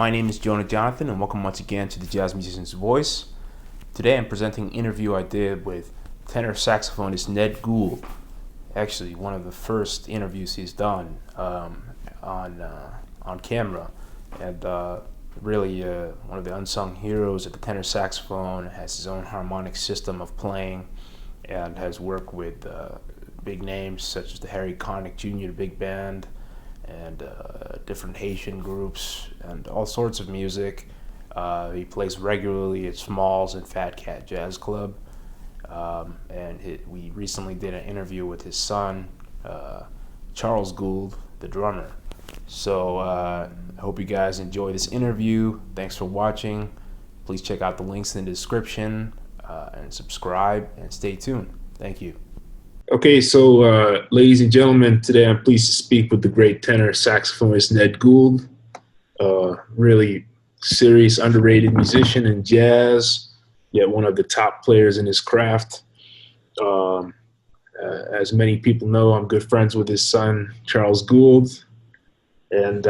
My name is Jonah Jonathan, and welcome once again to the Jazz Musician's Voice. Today I'm presenting an interview I did with tenor saxophonist Ned Goold. Actually, one of the first interviews he's done on camera, and really one of the unsung heroes of the tenor saxophone. Has his own harmonic system of playing, and has worked with big names such as the Harry Connick Jr. big band, and different Haitian groups, and all sorts of music. He plays regularly at Smalls and Fat Cat Jazz Club. We recently did an interview with his son, Charles Goold, the drummer. So I hope you guys enjoy this interview. Thanks for watching. Please check out the links in the description and subscribe and stay tuned. Thank you. Okay, so ladies and gentlemen, today I'm pleased to speak with the great tenor saxophonist Ned Goold, really serious, underrated musician in jazz, yet one of the top players in his craft. As many people know, I'm good friends with his son, Charles Goold, and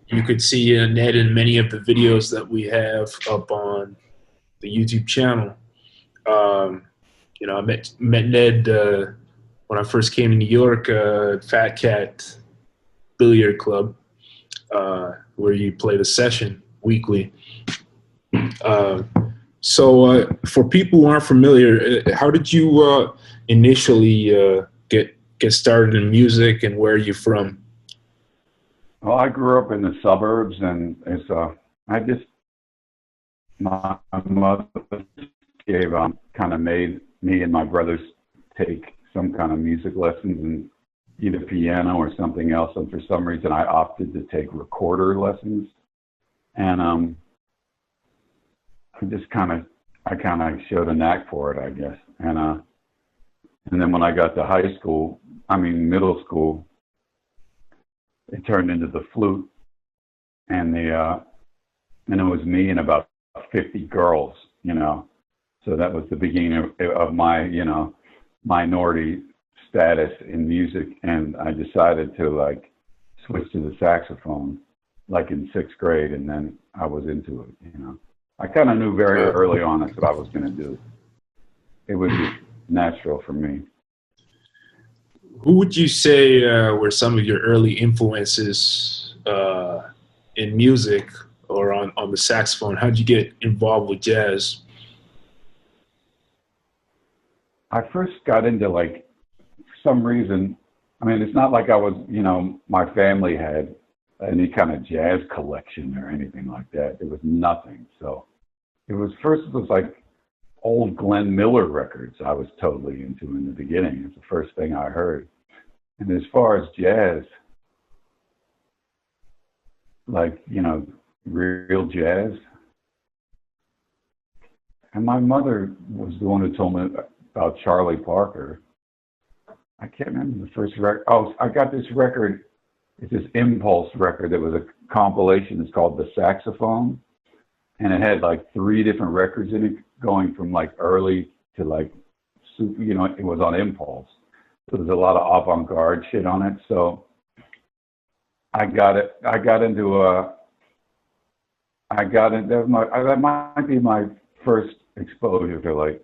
you could see Ned in many of the videos that we have up on the YouTube channel. I met Ned when I first came to New York, Fat Cat Billiard Club, where you play the session weekly. So for people who aren't familiar, how did you initially get started in music, and where are you from? Well, I grew up in the suburbs, and my mother gave kind of made me and my brothers take some kind of music lessons in either piano or something else, and for some reason I opted to take recorder lessons, and I kind of showed a knack for it, I guess, and then when I got to middle school, it turned into the flute, and it was me and about 50 girls, So that was the beginning of my, minority status in music, and I decided to switch to the saxophone, in 6th grade, and then I was into it. I kind of knew very early on that's what I was going to do. It was just natural for me. Who would you say were some of your early influences in music or on the saxophone? How'd you get involved with jazz? I first got into, for some reason, it's not like I was, my family had any kind of jazz collection or anything like that. It was nothing. So it was old Glenn Miller records I was totally into in the beginning. It's the first thing I heard. And as far as jazz, real jazz, and my mother was the one who told me about Charlie Parker. I can't remember the first record. Oh, I got this record. It's this Impulse record that was a compilation. It's called The Saxophone, and it had 3 different records in it, going from early to super. It was on Impulse. So there's a lot of avant-garde shit on it. So I got it. That might be my first exposure to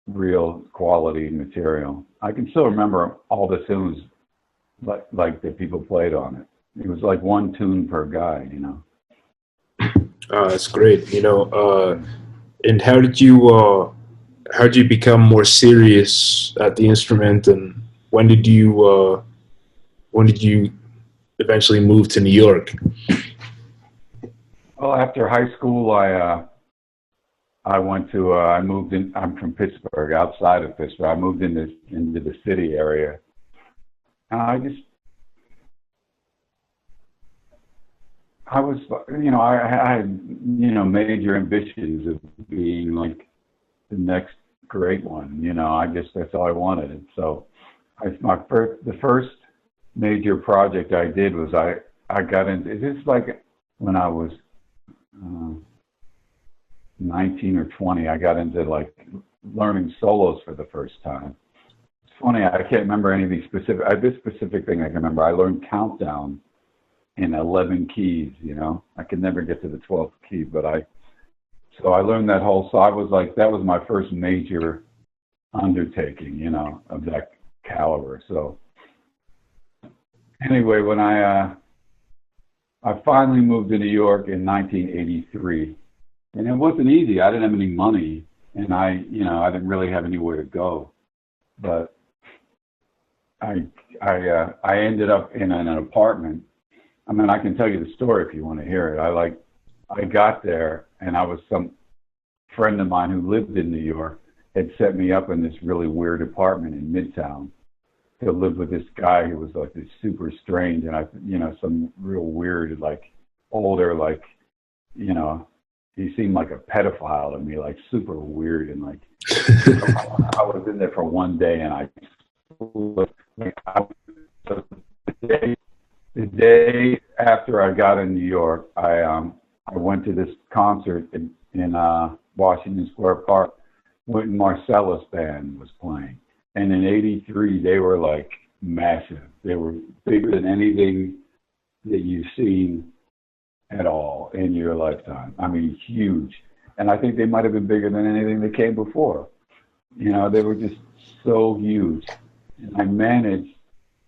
real quality material. I can still remember all the tunes that people played on it. It was one tune per guy, That's great. And how did you become more serious at the instrument, and when did you eventually move to New York? Well, after high school, I moved in. I'm from Pittsburgh, outside of Pittsburgh. I moved into the city area, and I had major ambitions of being the next great one. I guess that's all I wanted. And so the first major project I did was I got into this when I was 19 or 20. I got into learning solos for the first time. It's funny, I can't remember any of these specific. This specific thing I can remember. I learned Countdown in 11 keys, you know. I could never get to the 12th key, but so I learned that whole, so I was like, that was my first major undertaking, you know, of that caliber. So anyway, when I finally moved to New York in 1983, and it wasn't easy. I didn't have any money, and I didn't really have anywhere to go, but I ended up in an apartment. I mean, I can tell you the story if you want to hear it. I got there, and some friend of mine who lived in New York had set me up in this really weird apartment in Midtown to live with this guy who was like this super strange, and some real weird, like older, like, you know, he seemed like a pedophile to me, like super weird, and like I was in there for one day, and the day after I got in New York, I went to this concert in Washington Square Park when Marsalis band was playing. And in '83, they were like massive. They were bigger than anything that you've seen at all in your lifetime. I mean, huge. And I think they might have been bigger than anything that came before. You know, they were just so huge. And I managed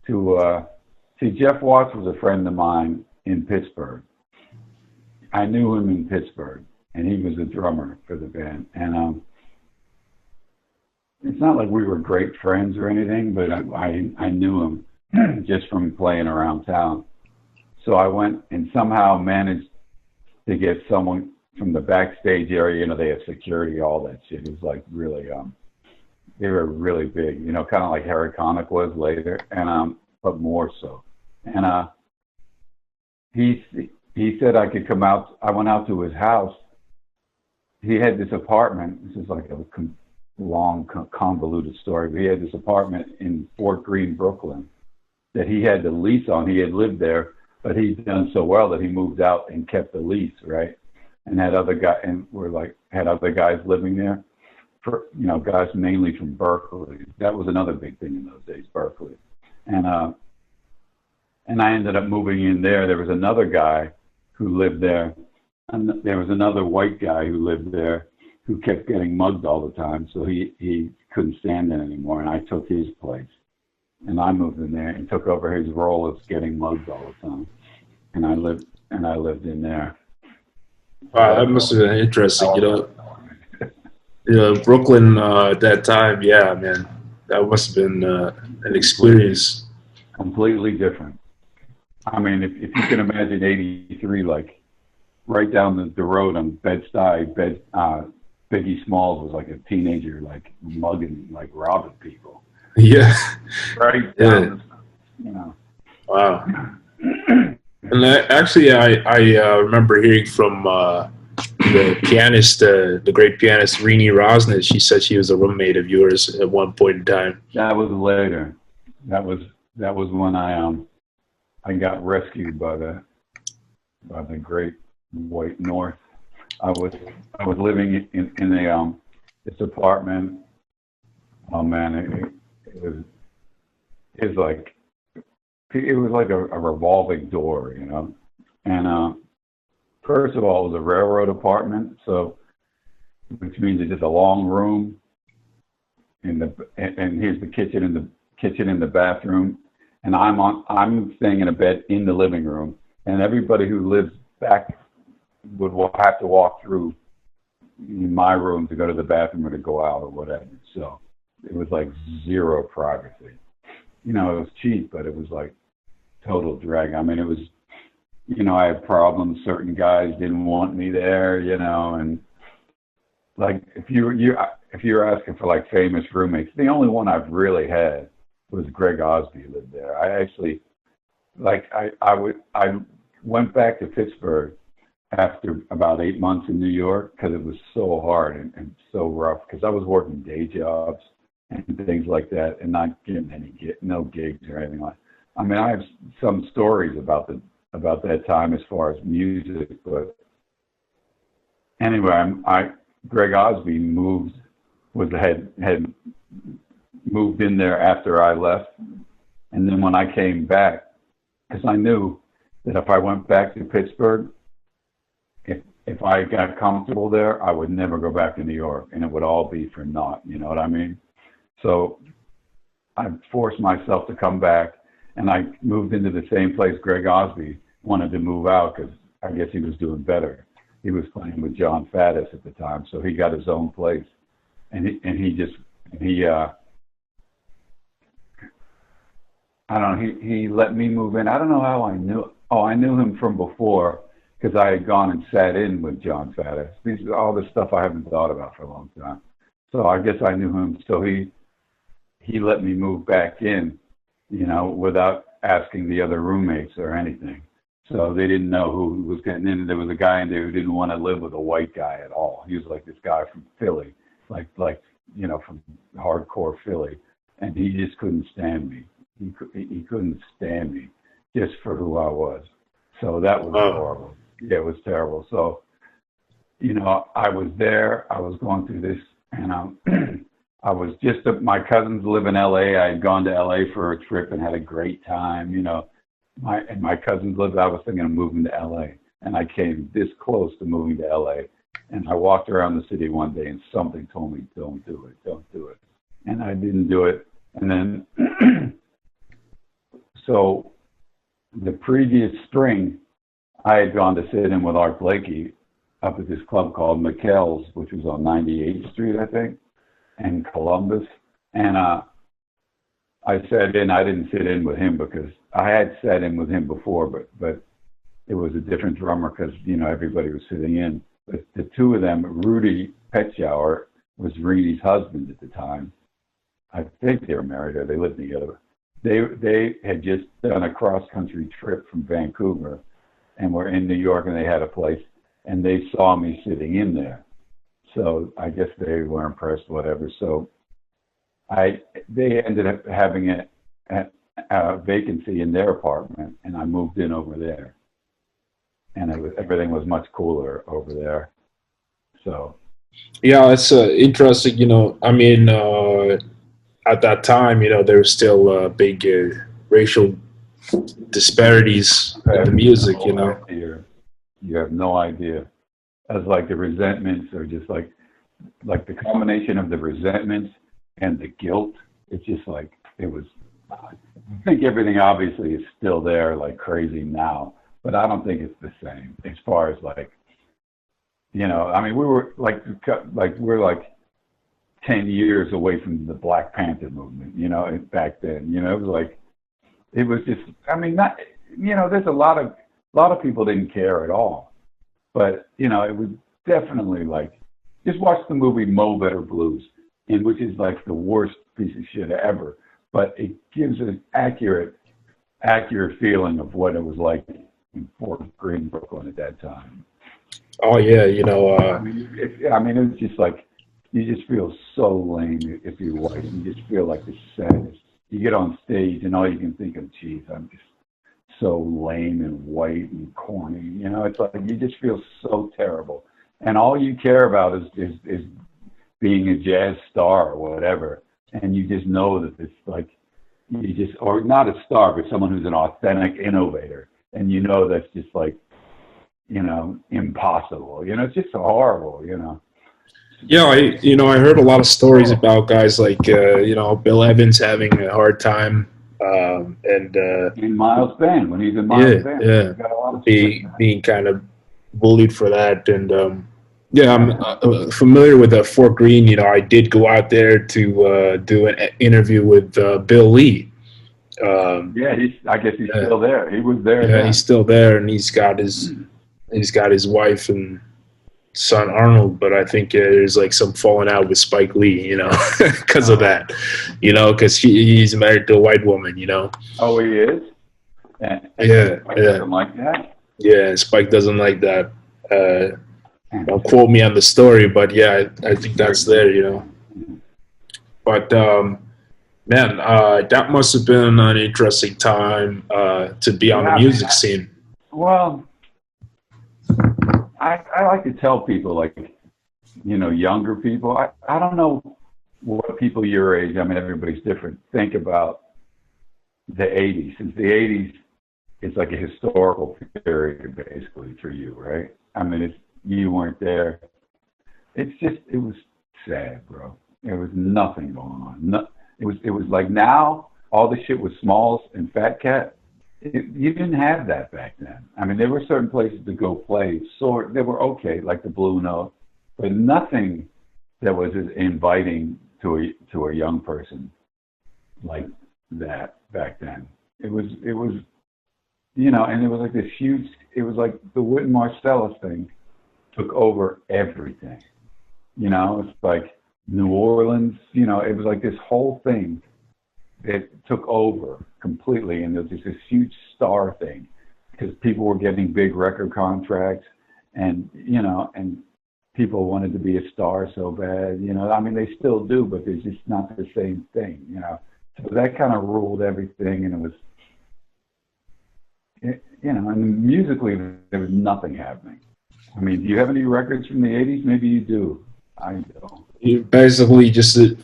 to see, Jeff Watts was a friend of mine in Pittsburgh. I knew him in Pittsburgh, and he was a drummer for the band. And it's not like we were great friends or anything, but I knew him just from playing around town. So I went and somehow managed to get someone from the backstage area. You know, they have security, all that shit. It was like really, they were really big, you know, kind of like Harry Connick was later, and but more so. And he said I could come out. I went out to his house. He had this apartment. This is like a long, convoluted story. But he had this apartment in Fort Greene, Brooklyn, that he had the lease on. He had lived there, but he'd done so well that he moved out and kept the lease, right? And had other guys living there, for, you know, guys mainly from Berkeley. That was another big thing in those days, Berkeley. And I ended up moving in there. There was another guy who lived there, and there was another white guy who lived there who kept getting mugged all the time, so he couldn't stand it anymore, and I took his place. And I moved in there and took over his role of getting mugged all the time. And I lived in there. Wow, that must have been interesting, you know, Brooklyn at that time, yeah, man, that must have been an experience. Completely different. I mean, if you can imagine '83, like right down the road on Bed-Stuy, Biggie Smalls was like a teenager, like mugging, like robbing people. Yeah. Right down, you know. Wow. And I remember hearing from the pianist, the great pianist Rini Rosnes. She said she was a roommate of yours at one point in time. That was later. That was when I got rescued by the great white North. I was living in this apartment. Oh man, it was like a revolving door, you know. And first of all, it was a railroad apartment, so which means it's just a long room. And here's the kitchen and the bathroom, and I'm staying in a bed in the living room, and everybody who lives back would have to walk through my room to go to the bathroom or to go out or whatever. So it was like zero privacy. You know, it was cheap, but it was like total drag. I mean, it was, you know, I had problems. Certain guys didn't want me there, you know, and like if you were asking for like famous roommates, the only one I've really had was Greg Osby lived there. I actually, like, I went back to Pittsburgh after about 8 months in New York because it was so hard and so rough because I was working day jobs and things like that and not getting no gigs or anything like that. I mean, I have some stories about that time as far as music, but anyway, Greg Osby had moved in there after I left, and then when I came back, because I knew that if I went back to Pittsburgh, if I got comfortable there, I would never go back to New York, and it would all be for naught. You know what I mean? So I forced myself to come back, and I moved into the same place Greg Osby wanted to move out because I guess he was doing better. He was playing with John Faddis at the time, so he got his own place, and he I don't know, he let me move in. I don't know how I knew. Oh, I knew him from before because I had gone and sat in with John Faddis. These are all the stuff I haven't thought about for a long time. So I guess I knew him. So he let me move back in, you know, without asking the other roommates or anything. So they didn't know who was getting in. There was a guy in there who didn't want to live with a white guy at all. He was like this guy from Philly, like you know, from hardcore Philly, and he just couldn't stand me. He couldn't stand me just for who I was. So that was horrible. Yeah, it was terrible. So, you know, I was there. I was going through this, and I was just my cousins live in L.A. I had gone to L.A. for a trip and had a great time. You know, my cousins lived. I was thinking of moving to L.A. and I came this close to moving to L.A. And I walked around the city one day, and something told me, "Don't do it, don't do it." And I didn't do it. And then, so the previous spring, I had gone to sit in with Art Blakey up at this club called McKell's, which was on 98th Street, I think, and Columbus. And I sat in. I didn't sit in with him because I had sat in with him before, but it was a different drummer because, you know, everybody was sitting in. But the two of them, Rudy Petschauer was Reenie's husband at the time. I think they were married or they lived together. They had just done a cross-country trip from Vancouver and were in New York, and they had a place, and they saw me sitting in there. So I guess they were impressed, whatever. So they ended up having a vacancy in their apartment, and I moved in over there. And everything was much cooler over there. So. Yeah, it's interesting. You know, I mean, at that time, you know, there was still big racial disparities in the music. You know, you have no idea. As like the resentments, or just like the combination of the resentments and the guilt. It's just like it was. I think everything obviously is still there, like crazy now. But I don't think it's the same as far as like, you know, I mean, we were we're like 10 years away from the Black Panther movement, you know, back then, you know, it was just, I mean, not, you know, there's a lot of people didn't care at all, but, you know, it was definitely like, just watch the movie Mo Better Blues, which is like the worst piece of shit ever, but it gives an accurate feeling of what it was like in Fort Greene, Brooklyn at that time. Oh yeah, you know. I mean, it's just like you just feel so lame if you're white. You just feel like the saddest. You get on stage and all you can think of, geez, I'm just so lame and white and corny. You know, it's like you just feel so terrible, and all you care about is being a jazz star or whatever. And you just know that it's like you just, or not a star, but someone who's an authentic innovator. And you know that's just like, you know, impossible. You know, it's just horrible, you know. Yeah, I heard a lot of stories about guys like, you know, Bill Evans having a hard time, and in Miles' band, when he's in Miles' band. Yeah, being kind of bullied for that. And yeah, I'm familiar with Fort Greene. You know, I did go out there to do an interview with Bill Lee. Yeah, I guess he's still there. He was there. Yeah, he's still there, and he's got his wife and son Arnold. But I think there's like some falling out with Spike Lee, you know, because of that, you know, because he's married to a white woman, you know. Oh, he is. Yeah, Spike doesn't like that. Yeah, Spike doesn't like that. Don't quote me on the story, but yeah, I think that's there, you know. But man, that must have been an interesting time to be on the music scene. Well, I like to tell people, like, you know, younger people, I don't know what people your age, I mean, everybody's different, think about the 80s. Since the 80s, it's like a historical period basically for you, right? I mean, it's you weren't there. It's just it was sad, bro. There was nothing going on. No, it was like now all the shit was Smalls and Fat Cat. You didn't have that back then. I mean, there were certain places to go play. They were okay, like the Blue Note, but nothing that was as inviting to a young person like that back then. It was, you know, and it was like this huge. It was like the Wynton Marsalis thing took over everything. You know, it's like New Orleans. You know, it was like this whole thing that took over completely, and there was just this huge star thing because people were getting big record contracts, and you know, and people wanted to be a star so bad. You know, I mean, they still do, but it's just not the same thing. You know, so that kind of ruled everything, and it was, you know, and musically there was nothing happening. I mean, do you have any records from the '80s? Maybe you do. I don't. You basically just a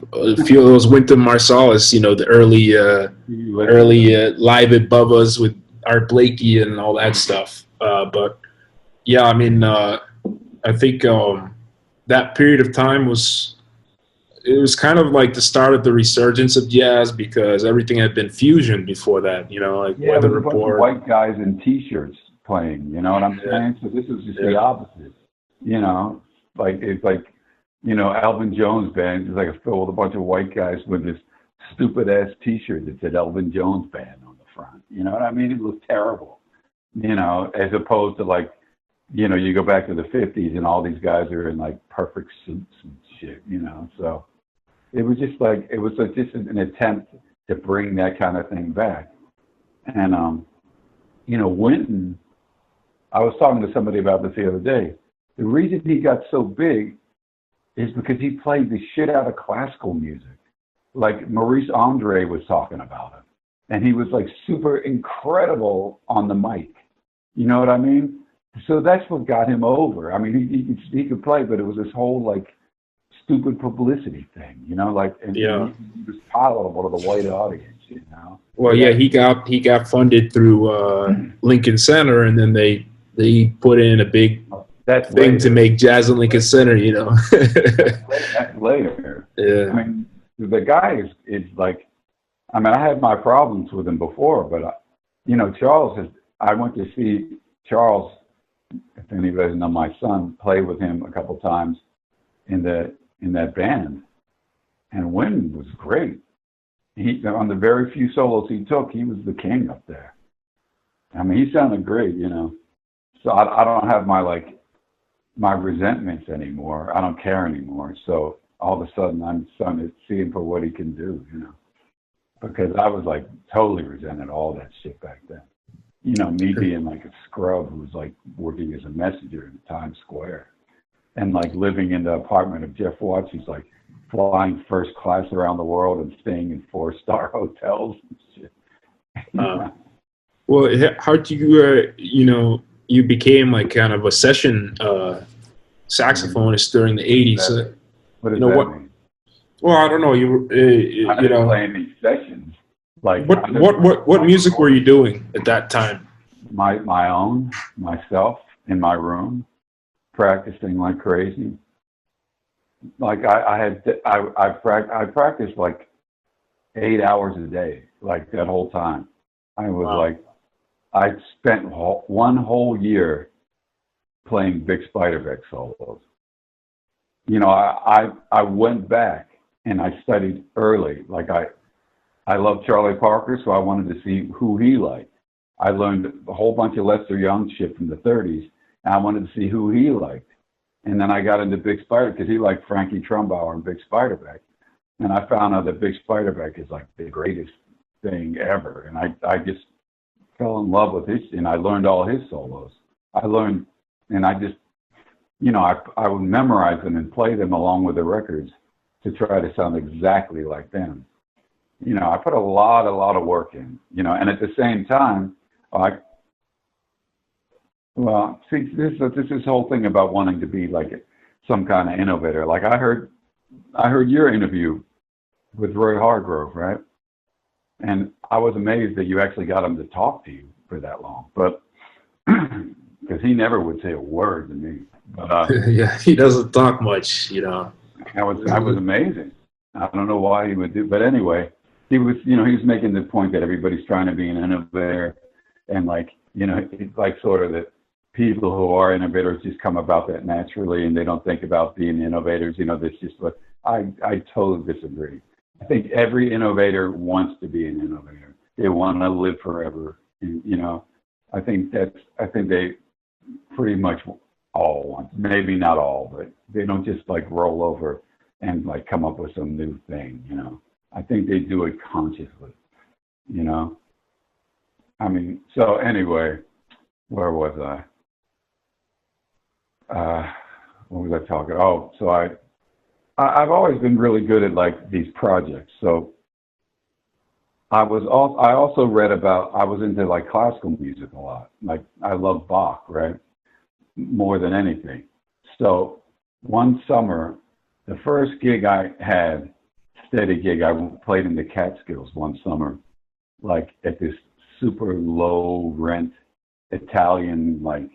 few of those Wynton Marsalis, you know, the early Live at Bubba's with Art Blakey and all that stuff. But yeah, I mean, I think that period of time was kind of like the start of the resurgence of jazz because everything had been fusion before that, you know, like yeah, Weather there was a bunch of Report. white guys in T-shirts playing, you know what I'm saying? So this was just the opposite, you know, like it's like, you know, Elvin Jones Band is like filled with a bunch of white guys with this stupid ass T-shirt that said Elvin Jones Band on the front. You know what I mean? It was terrible, you know, as opposed to like, you know, you go back to the 50s and all these guys are in like perfect suits and shit, you know. So it was just like, it was like just an attempt to bring that kind of thing back. And, you know, Wynton, I was talking to somebody about this the other day. The reason he got so big is because he played the shit out of classical music. Like Maurice Andre was talking about it. And he was like super incredible on the mic. You know what I mean? So that's what got him over. I mean, he could play, but it was this whole like stupid publicity thing, you know, like, and he was palatable to the white audience, you know? Well, yeah, he got funded through Lincoln Center, and then they put in a big that's thing later. to make jazz in Lincoln Center, you know. That's later. Yeah. I mean, the guy is like, I mean, I had my problems with him before, but you know, I went to see Charles, if anybody doesn't know, my son played with him a couple times in that band, and Wynton was great. He, on the very few solos he took, he was the king up there. I mean, he sounded great, you know. So I don't have my resentments anymore. I don't care anymore. So all of a sudden I'm starting to see him for what he can do, you know. Because I was like totally resented all that shit back then. You know, me being like a scrub who was like working as a messenger in Times Square. And like living in the apartment of Jeff Watts, who's like flying first class around the world and staying in 4-star hotels and shit. Well, how do you, you know, you became like kind of a session saxophonist during the 80s. What does that mean? Well, I don't know. I didn't play any sessions. Like what music were you doing at that time? My own, myself, in my room, practicing like crazy. Like I practiced like 8 hours a day, like that whole time. I was like, I spent one whole year playing Big Spiderbeck solos. You know, I went back and I studied early. Like I love Charlie Parker, so I wanted to see who he liked. I learned a whole bunch of Lester Young shit from the 30s, and I wanted to see who he liked. And then I got into Big Spider because he liked Frankie Trumbauer and Big Spiderbeck. And I found out that Big Spiderbeck is like the greatest thing ever. And I just fell in love with his, and I learned all his solos. And I just, you know, I would memorize them and play them along with the records to try to sound exactly like them. You know, I put a lot of work in, you know, and at the same time, see, this whole thing about wanting to be like some kind of innovator. Like I heard your interview with Roy Hargrove, right? And I was amazed that you actually got him to talk to you. for that long, but because he never would say a word to me. But Yeah, he doesn't talk much, you know. I was amazing. I don't know why he would do, but anyway, he was making the point that everybody's trying to be an innovator, and like, it's like sort of that people who are innovators just come about that naturally, and they don't think about being innovators. That's just what I totally disagree. I think every innovator wants to be an innovator. They want to live forever. And, I think they pretty much all want, maybe not all, but they don't just like roll over and like come up with some new thing. I think they do it consciously. I mean, so anyway, where was I? What was I talking? Oh, so I've always been really good at like these projects. So I also read about, I was into like classical music a lot. Like I love Bach, right? More than anything. So one summer, the first gig I had, steady gig, I played in the Catskills one summer, like at this super low rent Italian like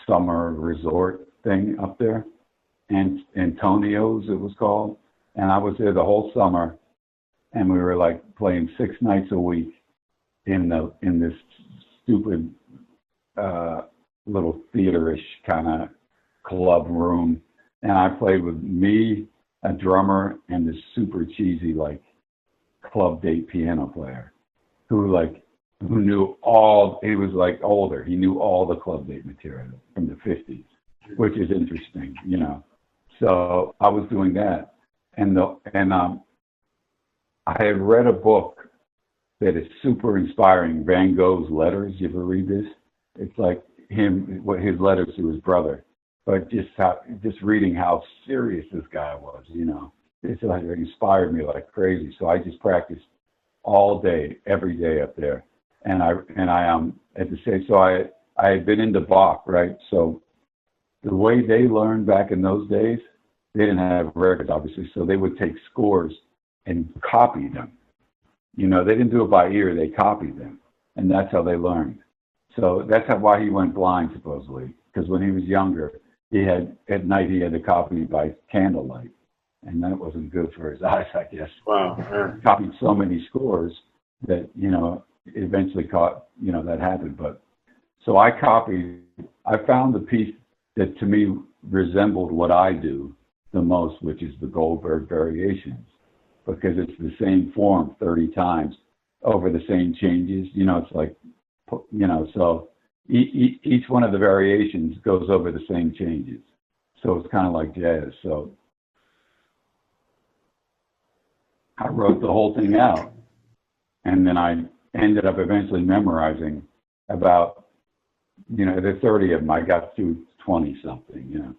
summer resort thing up there, and Antonio's it was called. And I was there the whole summer, and we were like playing 6 nights a week in this stupid little theaterish kind of club room. And I played with me, a drummer, and this super cheesy like club date piano player who knew all, he was like older, he knew all the club date material from the 50s, which is interesting, So I was doing that, and I had read a book that is super inspiring, Van Gogh's Letters. You ever read this? It's like his letters to his brother, but just reading how serious this guy was, it's like it inspired me like crazy. So I just practiced all day, every day up there, and I at the same, so I had been into Bach, right? So the way they learned back in those days, they didn't have records, obviously, so they would take scores and copy them. They didn't do it by ear, they copied them, and that's how they learned. So that's why he went blind, supposedly, because when he was younger, at night he had to copy by candlelight, and that wasn't good for his eyes, I guess. Wow. He copied so many scores that, eventually that happened. But so I found the piece that to me resembled what I do the most, which is the Goldberg Variations, because it's the same form 30 times over the same changes. It's like, so each one of the variations goes over the same changes. So it's kind of like jazz. So I wrote the whole thing out, and then I ended up eventually memorizing about, the 30 of them. I got through 20 something,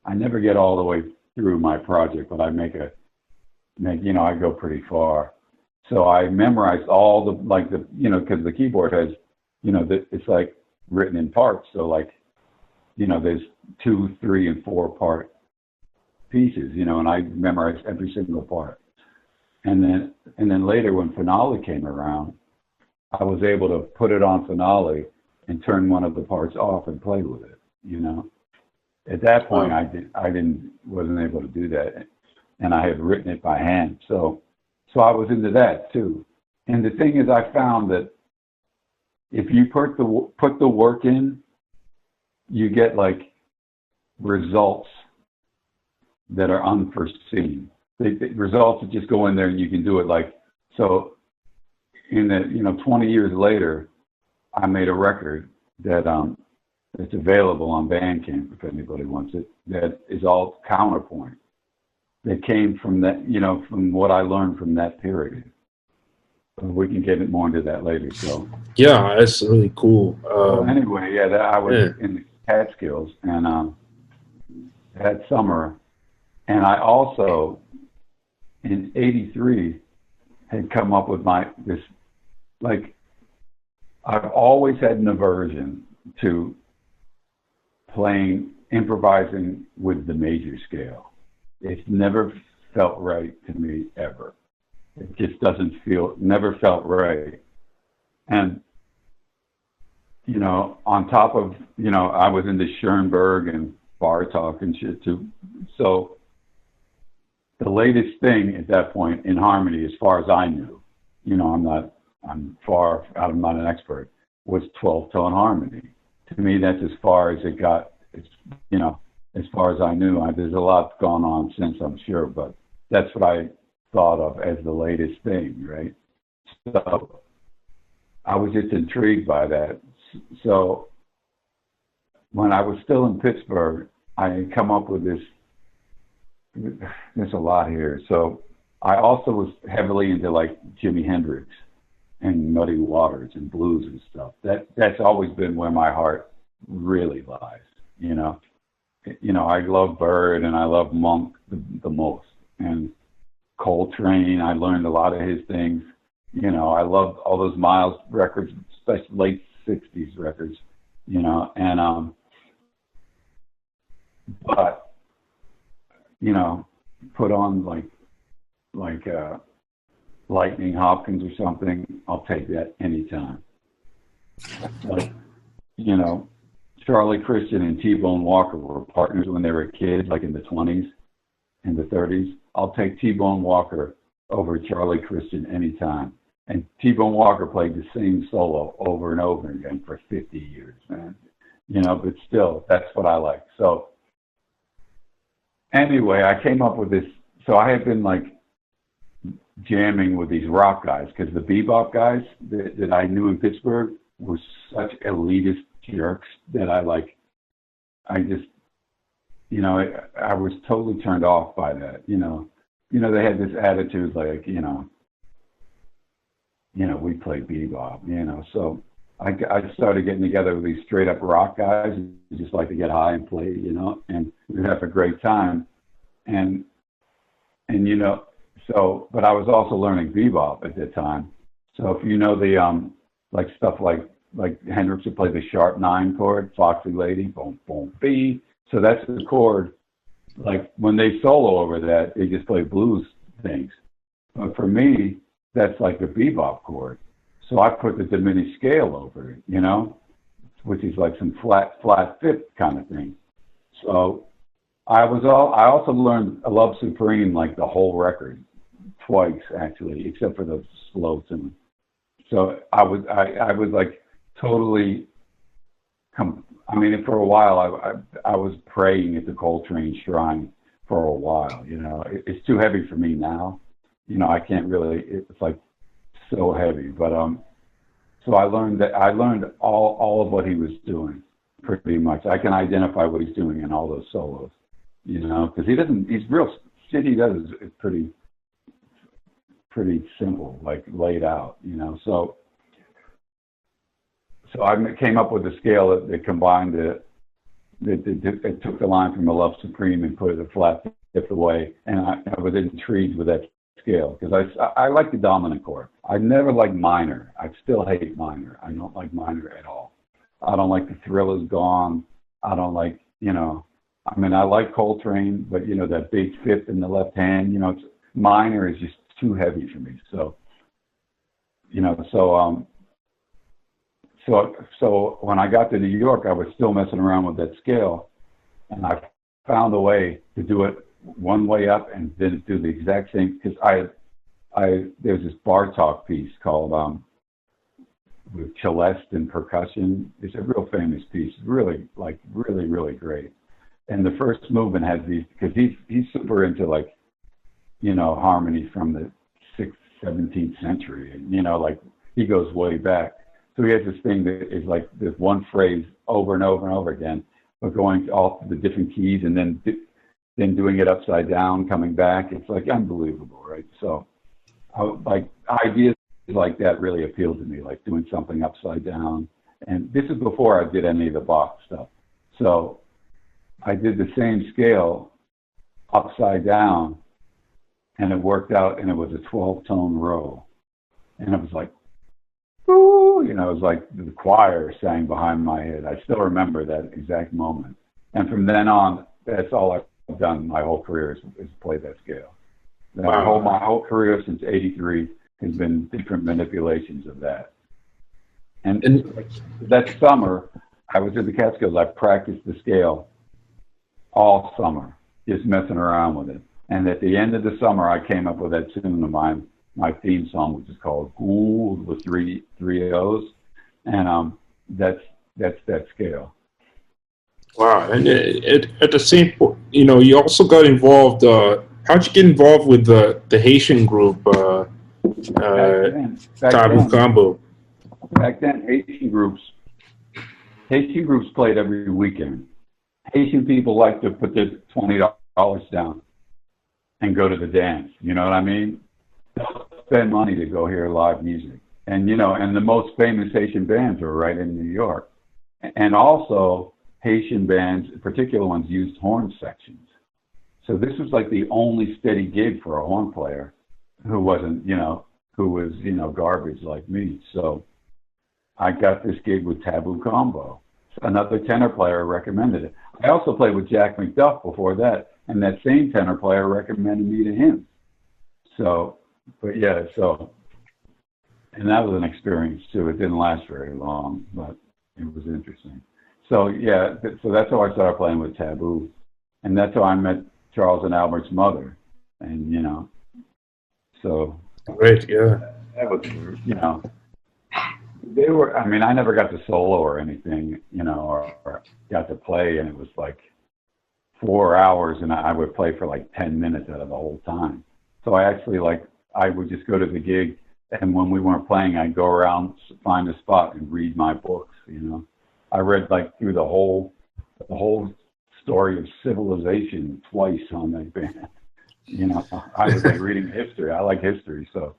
I never get all the way through my project, but I I go pretty far. So I memorized all because the keyboard has, it's like written in parts. So like, there's 2, 3, and 4 part pieces, and I memorized every single part. And then later when Finale came around, I was able to put it on Finale and turn one of the parts off and play with it, At that point, I wasn't able to do that, and I had written it by hand. So I was into that too. And the thing is, I found that if you put the work in, you get like results that are unforeseen. The results that just go in there and you can do it like so. In the 20 years later, I made a record that it's available on Bandcamp if anybody wants it. That is all counterpoint. That came from that, from what I learned from that period. We can get more into that later. So yeah, that's really cool. Anyway, I was in the Catskills and that summer, and I also in '83 had come up with I've always had an aversion to improvising with the major scale. It's never felt right to me ever. It just never felt right. And you know, on top of, you know, I was into Schoenberg and Bartok and shit too. So the latest thing at that point in harmony, as far as I knew, you know, I'm not an expert, was 12-tone harmony. To me, that's as far as it got. It's, you know, as far as I knew. There's a lot gone on since, I'm sure, but that's what I thought of as the latest thing, right? So I was just intrigued by that. So when I was still in Pittsburgh, I had come up with this. There's a lot here. So I also was heavily into like Jimi Hendrix and Muddy Waters and blues and stuff. That's always been where my heart really lies. You know, I love Bird and I love Monk the most, and Coltrane. I learned a lot of his things. You know, I love all those Miles records, especially late '60s records. You know, and but you know, put on like Lightning Hopkins or something, I'll take that anytime. Like, you know, Charlie Christian and T-Bone Walker were partners when they were kids, like in the 20s and the 30s. I'll take T-Bone Walker over Charlie Christian anytime. And T-Bone Walker played the same solo over and over again for 50 years, man. You know, but still, that's what I like. So anyway, I came up with this. So I had been like jamming with these rock guys, because the bebop guys that I knew in Pittsburgh were such elitist jerks that I just, you know, I was totally turned off by that. You know, they had this attitude like, you know, we play bebop, you know. So I started getting together with these straight up rock guys who just like to get high and play, you know, and we'd have a great time. And you know, so, but I was also learning bebop at that time. So if you know the like stuff like Hendrix would play the sharp 9 chord, Foxy Lady, boom, boom, B. So that's the chord. Like when they solo over that, they just play blues things. But for me, that's like the bebop chord. So I put the diminished scale over it, you know, which is like some flat fifth kind of thing. So I also learned Love Supreme, like the whole record, twice actually, except for the slow tune. So I was like totally, I mean, for a while I was praying at the Coltrane shrine for a while. You know, it's too heavy for me now. You know, I can't really. It's like so heavy, but so I learned all of what he was doing pretty much. I can identify what he's doing in all those solos. You know, because he's real shit he does is pretty simple, like laid out, you know. So I came up with a scale that combined it took the line from a Love Supreme and put it a flat fifth away, and I was intrigued with that scale because I like the dominant chord. I never liked minor. I still hate minor. I don't like minor at all. I don't like the Thriller's Gone. I don't like, you know, I mean, I like Coltrane, but, you know, that big fifth in the left hand, you know, minor is just too heavy for me. So, you know, so when I got to New York, I was still messing around with that scale, and I found a way to do it one way up and then do the exact same, because there's this Bartok piece called with celeste and percussion. It's a real famous piece, really great. And the first movement has these, because he's super into, like, you know, harmony from the 6th, 17th century. And, you know, like, he goes way back. So he has this thing that is like this one phrase over and over and over again, but going off the different keys and then doing it upside down, coming back. It's like unbelievable, right? So like ideas like that really appealed to me, like doing something upside down. And this is before I did any of the Bach stuff. So I did the same scale upside down, and it worked out, and it was a 12-tone row. And it was like, ooh, you know, it was like the choir sang behind my head. I still remember that exact moment. And from then on, that's all I've done my whole career is play that scale. My whole career since '83 has been different manipulations of that. And that summer, I was in the Catskills. I practiced the scale all summer, just messing around with it. And at the end of the summer, I came up with that tune of mine, my theme song, which is called Goold with three O's, and that's that scale. Wow. And at the same point, you know, you also got involved. How'd you get involved with the Haitian group, Tabou Combo? Back then, Haitian groups played every weekend. Haitian people like to put their $20 down and go to the dance. You know what I mean? They'll spend money to go hear live music. And, you know, and the most famous Haitian bands are right in New York. And also, Haitian bands, particular ones, used horn sections. So this was like the only steady gig for a horn player who wasn't, you know, who was, you know, garbage like me. So I got this gig with Tabou Combo. Another tenor player recommended it. I also played with Jack McDuff before that, and that same tenor player recommended me to him. So, but yeah, so, and that was an experience too. It didn't last very long, but it was interesting. So yeah, so that's how I started playing with Tabou, and that's how I met Charles and Albert's mother, and you know, so. Great, yeah. That was, you know, they were, I mean, I never got to solo or anything, you know, or got to play, and it was like 4 hours, and I would play for like 10 minutes out of the whole time. So I actually, like, I would just go to the gig, and when we weren't playing, I'd go around, find a spot, and read my books, you know. I read, like, through the whole story of civilization twice on that band. You know, I was like reading history. I like history, so,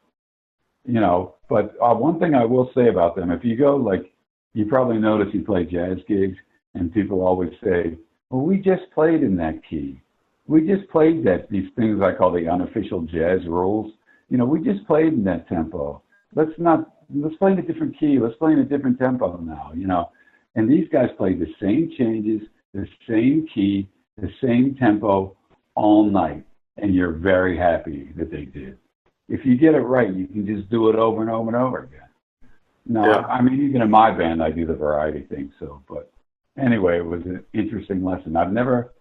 you know. But one thing I will say about them, if you go, like, you probably notice you play jazz gigs, and people always say, well, we just played in that key. We just played these things I call the unofficial jazz rules. You know, we just played in that tempo. Let's play in a different key. Let's play in a different tempo now, you know. And these guys played the same changes, the same key, the same tempo all night. And you're very happy that they did. If you get it right, you can just do it over and over and over again. No, yeah. I mean, even in my band, I do the variety thing. So, but anyway, it was an interesting lesson. I've never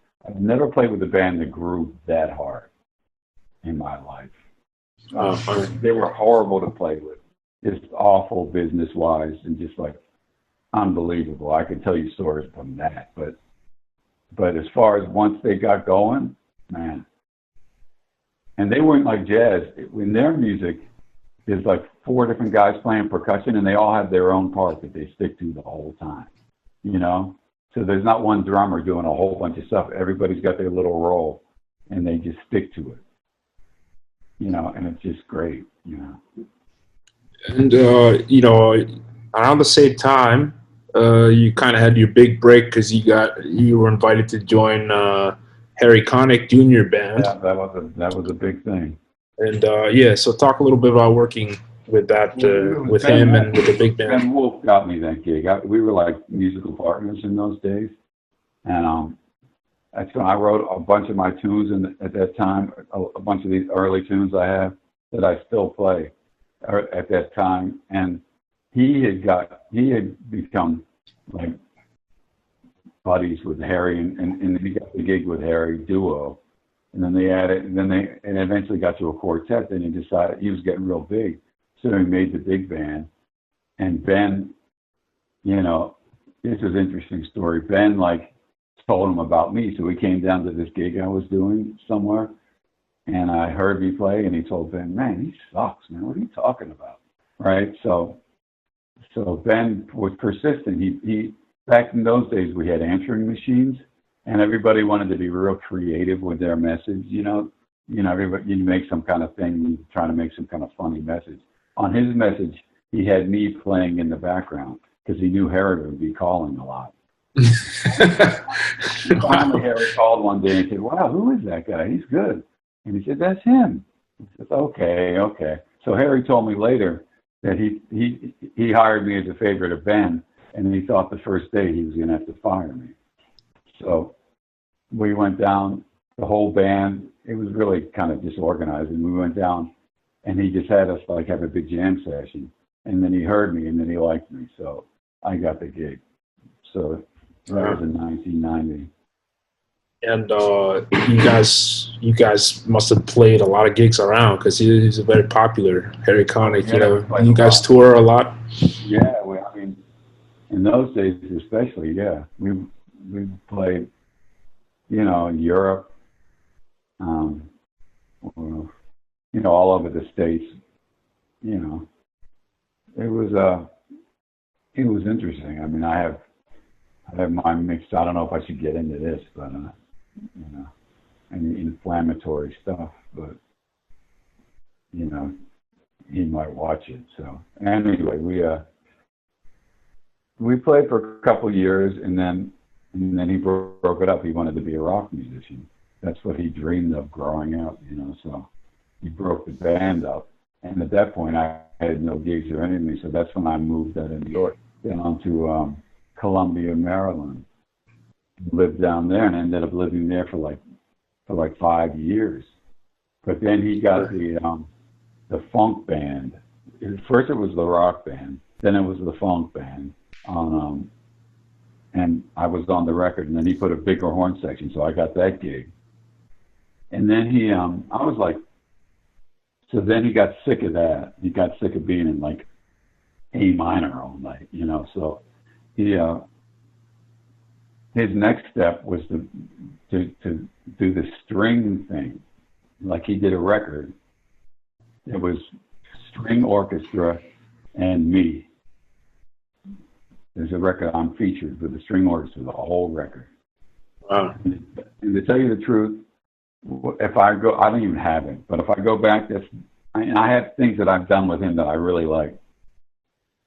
played with a band that grew that hard in my life. They were horrible to play with, just awful business-wise, and just like unbelievable. I could tell you stories from that, but as far as once they got going, man. And they weren't like jazz. In their music, there's like 4 different guys playing percussion, and they all have their own part that they stick to the whole time, you know? So there's not one drummer doing a whole bunch of stuff. Everybody's got their little role, and they just stick to it, you know, and it's just great, you know? And, you know, around the same time, you kind of had your big break because you were invited to join Harry Connick Jr. band. Yeah, that was a big thing. And yeah, so talk a little bit about working with that, with him and with the big band. Ben Wolfe got me that gig. We were like musical partners in those days, and that's when I wrote a bunch of my tunes at that time. A bunch of these early tunes I have that I still play at that time, and he had become like buddies with Harry, and he got the gig with Harry duo, and then they added, and eventually got to a quartet. Then he decided he was getting real big, so he made the big band. And Ben, you know, this is an interesting story. Ben like told him about me, so he came down to this gig I was doing somewhere, and I heard me play, and he told Ben, "Man, he sucks, man. What are you talking about?" Right? So Ben was persistent. He back in those days, we had answering machines, and everybody wanted to be real creative with their message. You know, everybody, you make some kind of thing, you try to make some kind of funny message. On his message, he had me playing in the background because he knew Harry would be calling a lot. Finally, Harry called one day and said, "Wow, who is that guy? He's good." And he said, "That's him." I said, "Okay." So Harry told me later that he hired me as a favorite of Ben, and he thought the first day he was going to have to fire me. So we went down, the whole band. It was really kind of disorganized, and we went down, and he just had us like have a big jam session. And then he heard me, and then he liked me, so I got the gig. So that was in 1990. And you guys must have played a lot of gigs around because he's very popular. Harry Connick, you guys tour a lot. Yeah, I mean, in those days especially, yeah, we played, in Europe, all over the States. It was interesting. I mean, I have mine mixed. I don't know if I should get into this, but any inflammatory stuff, but he might watch it. So anyway, we played for a couple years, and then he broke it up. He wanted to be a rock musician. That's what he dreamed of growing up, so he broke the band up. And at that point, I had no gigs or anything, so that's when I moved out of New York down to Columbia, Maryland. Lived down there and ended up living there for like 5 years. But then he got the funk band. First it was the rock band, then it was the funk band and I was on the record, and then he put a bigger horn section, so I got that gig. And then he so then he got sick of that. He got sick of being in like A minor all night, so he his next step was to do the string thing. Like he did a record. It was string orchestra and me. There's a record I'm featured with the string orchestra, the whole record. Wow. And to tell you the truth, if I go, I don't even have it, but if I go back, I have things that I've done with him that I really like.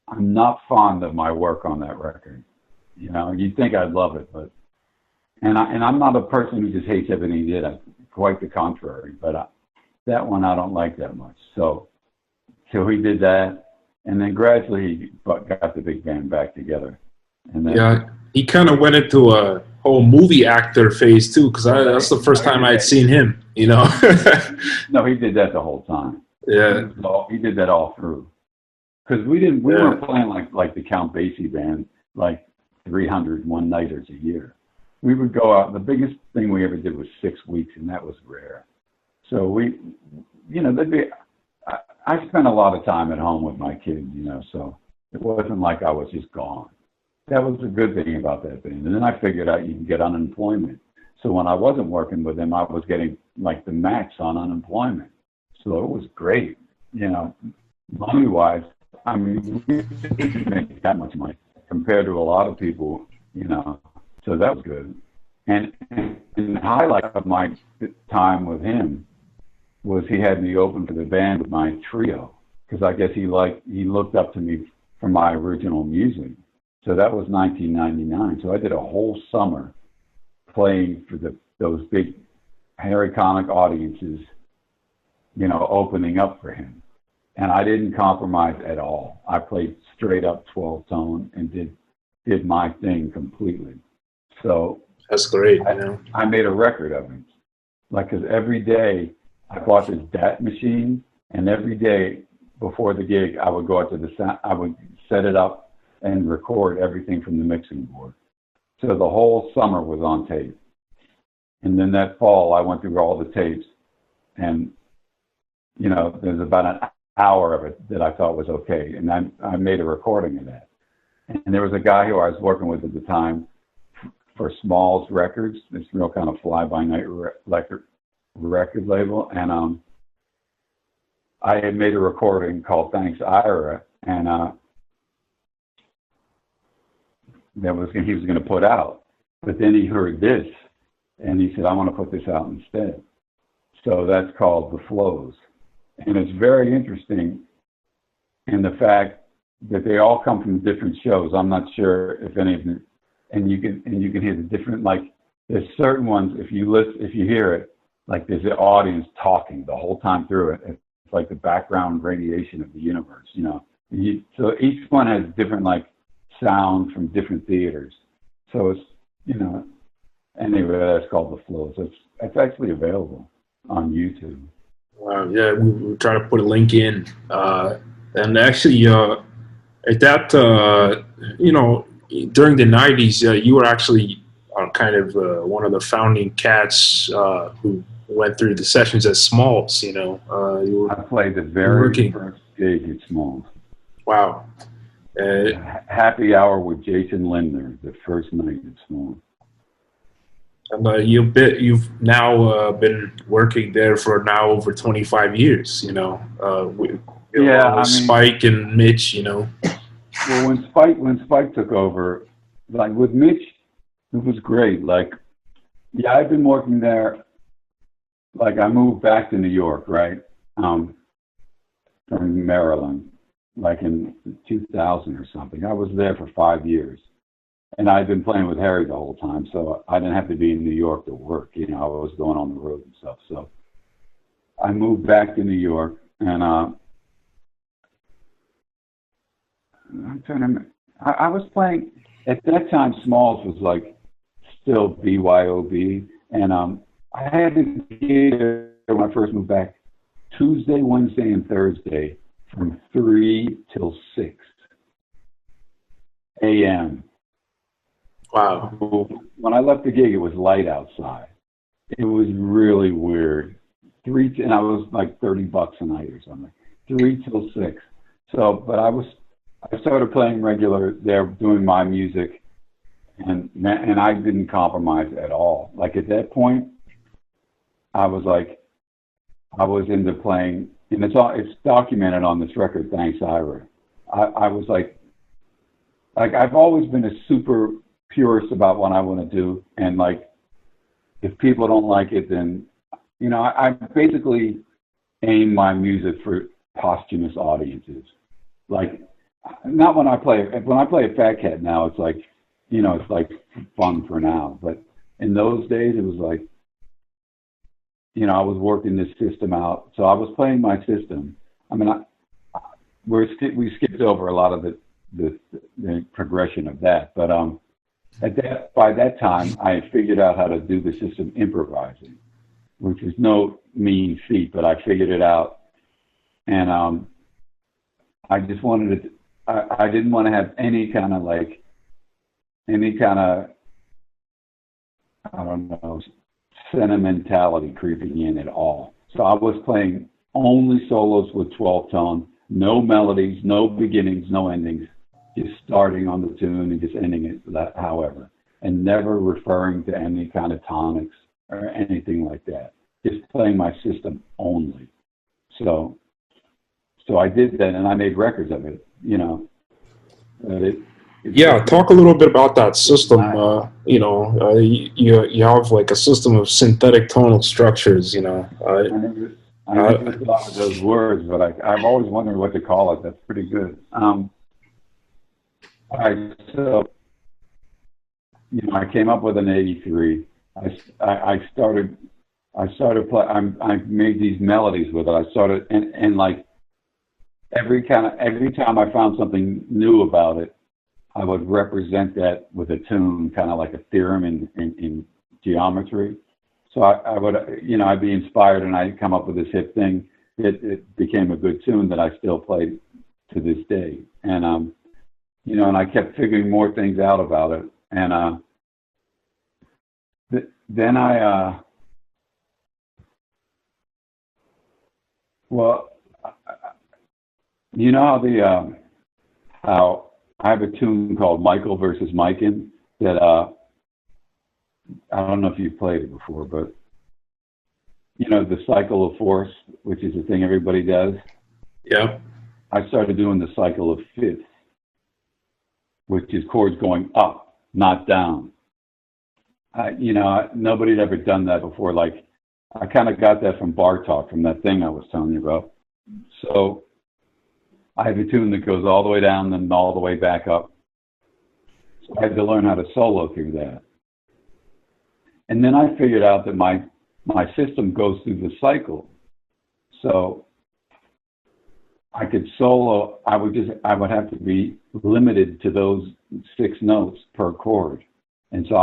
I'm not fond of my work on that record. You'd think I'd love it, but and I'm not a person who just hates everything he did. Quite the contrary. But that one I don't like that much. So he did that, and then gradually he got the big band back together. And then, he kind of went into a whole movie actor phase too, because that's the first time I'd seen him. No, he did that the whole time. Yeah, he did that all through. Because we weren't playing like the Count Basie band, like 300 one-nighters a year. We would go out. The biggest thing we ever did was 6 weeks, and that was rare. So I spent a lot of time at home with my kids, so it wasn't like I was just gone. That was a good thing about that band. And then I figured out you can get unemployment. So when I wasn't working with them, I was getting like the max on unemployment. So it was great, money-wise. I mean, we didn't make that much money compared to a lot of people, so that was good. And the highlight of my time with him was he had me open for the band with my trio, because I guess he looked up to me for my original music. So that was 1999. So I did a whole summer playing for those big Harry Connick audiences, opening up for him. And I didn't compromise at all. I played straight up 12-tone and did my thing completely. So that's great. I made a record of him. Because every day I bought this DAT machine, and every day before the gig I would go out to the sound, I would set it up and record everything from the mixing board. So the whole summer was on tape. And then that fall I went through all the tapes, and there's about an hour of it that I thought was okay, and I made a recording of that. And there was a guy who I was working with at the time for Smalls Records, this real kind of fly-by-night record label, and I had made a recording called Thanks Ira, and he was going to put out. But then he heard this, and he said, I want to put this out instead. So that's called The Flows. And it's very interesting in the fact that they all come from different shows. I'm not sure if any of them, and you can hear the different, like there's certain ones, if you hear it, like there's the audience talking the whole time through it. It's like the background radiation of the universe, so each one has different like sounds from different theaters. So it's, anyway, that's called The Flows. It's actually available on YouTube. Wow, yeah, we'll try to put a link in. And actually, At that, you know, during the 90s, you were actually kind of one of the founding cats who went through the sessions at Smalls, you know. You I were played the very working. first gig at Smalls. Wow. Happy Hour with Jason Lindner, the first night at Smalls. And you've now been working there for now over 25 years, you know. With Spike and Mitch, you know. Well, when Spike took over, like with Mitch, it was great. Like, yeah, I've been working there. Like, I moved back to New York, right, from Maryland, like in 2000 or something. I was there for 5 years, and I'd been playing with Harry the whole time, so I didn't have to be in New York to work. You know, I was going on the road and stuff. So I moved back to New York, and I'm trying to. I was playing at that time. Smalls was like still BYOB, and I had to gig when I first moved back Tuesday, Wednesday, and Thursday from 3 till 6 a.m. Wow. When I left the gig, it was light outside. It was really weird. And I was like $30 a night or something. 3 till 6. So, but I started playing regular there, doing my music, and I didn't compromise at all. Like at that point, I was into playing, and it's documented on this record. Thanks, Ira. I was like I've always been a super purist about what I want to do, and like if people don't like it, then you know I basically aim my music for posthumous audiences. Like not when I play a Fat Cat now, it's like you know it's like fun for now, but in those days it was like you know I was working this system out, so I was playing my system. I mean we skipped over a lot of the progression of that, but by that time, I had figured out how to do the system improvising, which is no mean feat, but I figured it out. And I just wanted to, I didn't want to have any kind of, I don't know, sentimentality creeping in at all. So I was playing only solos with 12 tone, no melodies, no beginnings, no endings. Just starting on the tune and just ending it however, and never referring to any kind of tonics or anything like that. Just playing my system only. So I did that, and I made records of it. You know, talk a little bit about that system. You have like a system of synthetic tonal structures. You know, I never thought of those words, but I've always wondered what to call it. That's pretty good. So, you know, I came up with an 83. I started I made these melodies with it. I started, and like every time I found something new about it, I would represent that with a tune, kind of like a theorem in geometry. So I would, you know, I'd be inspired and I'd come up with this hip thing. It became a good tune that I still play to this day. And, you know, and I kept figuring more things out about it. And then you know how I have a tune called Michael versus Mikan that I don't know if you've played it before, but you know the cycle of force, which is the thing everybody does. Yeah. I started doing the cycle of fifths, which is chords going up, not down. You know, nobody had ever done that before. Like, I kind of got that from Bartok, from that thing I was telling you about. So I have a tune that goes all the way down and all the way back up. So I had to learn how to solo through that. And then I figured out that my system goes through the cycle. So I could solo, I would have to be limited to those 6 notes per chord. And so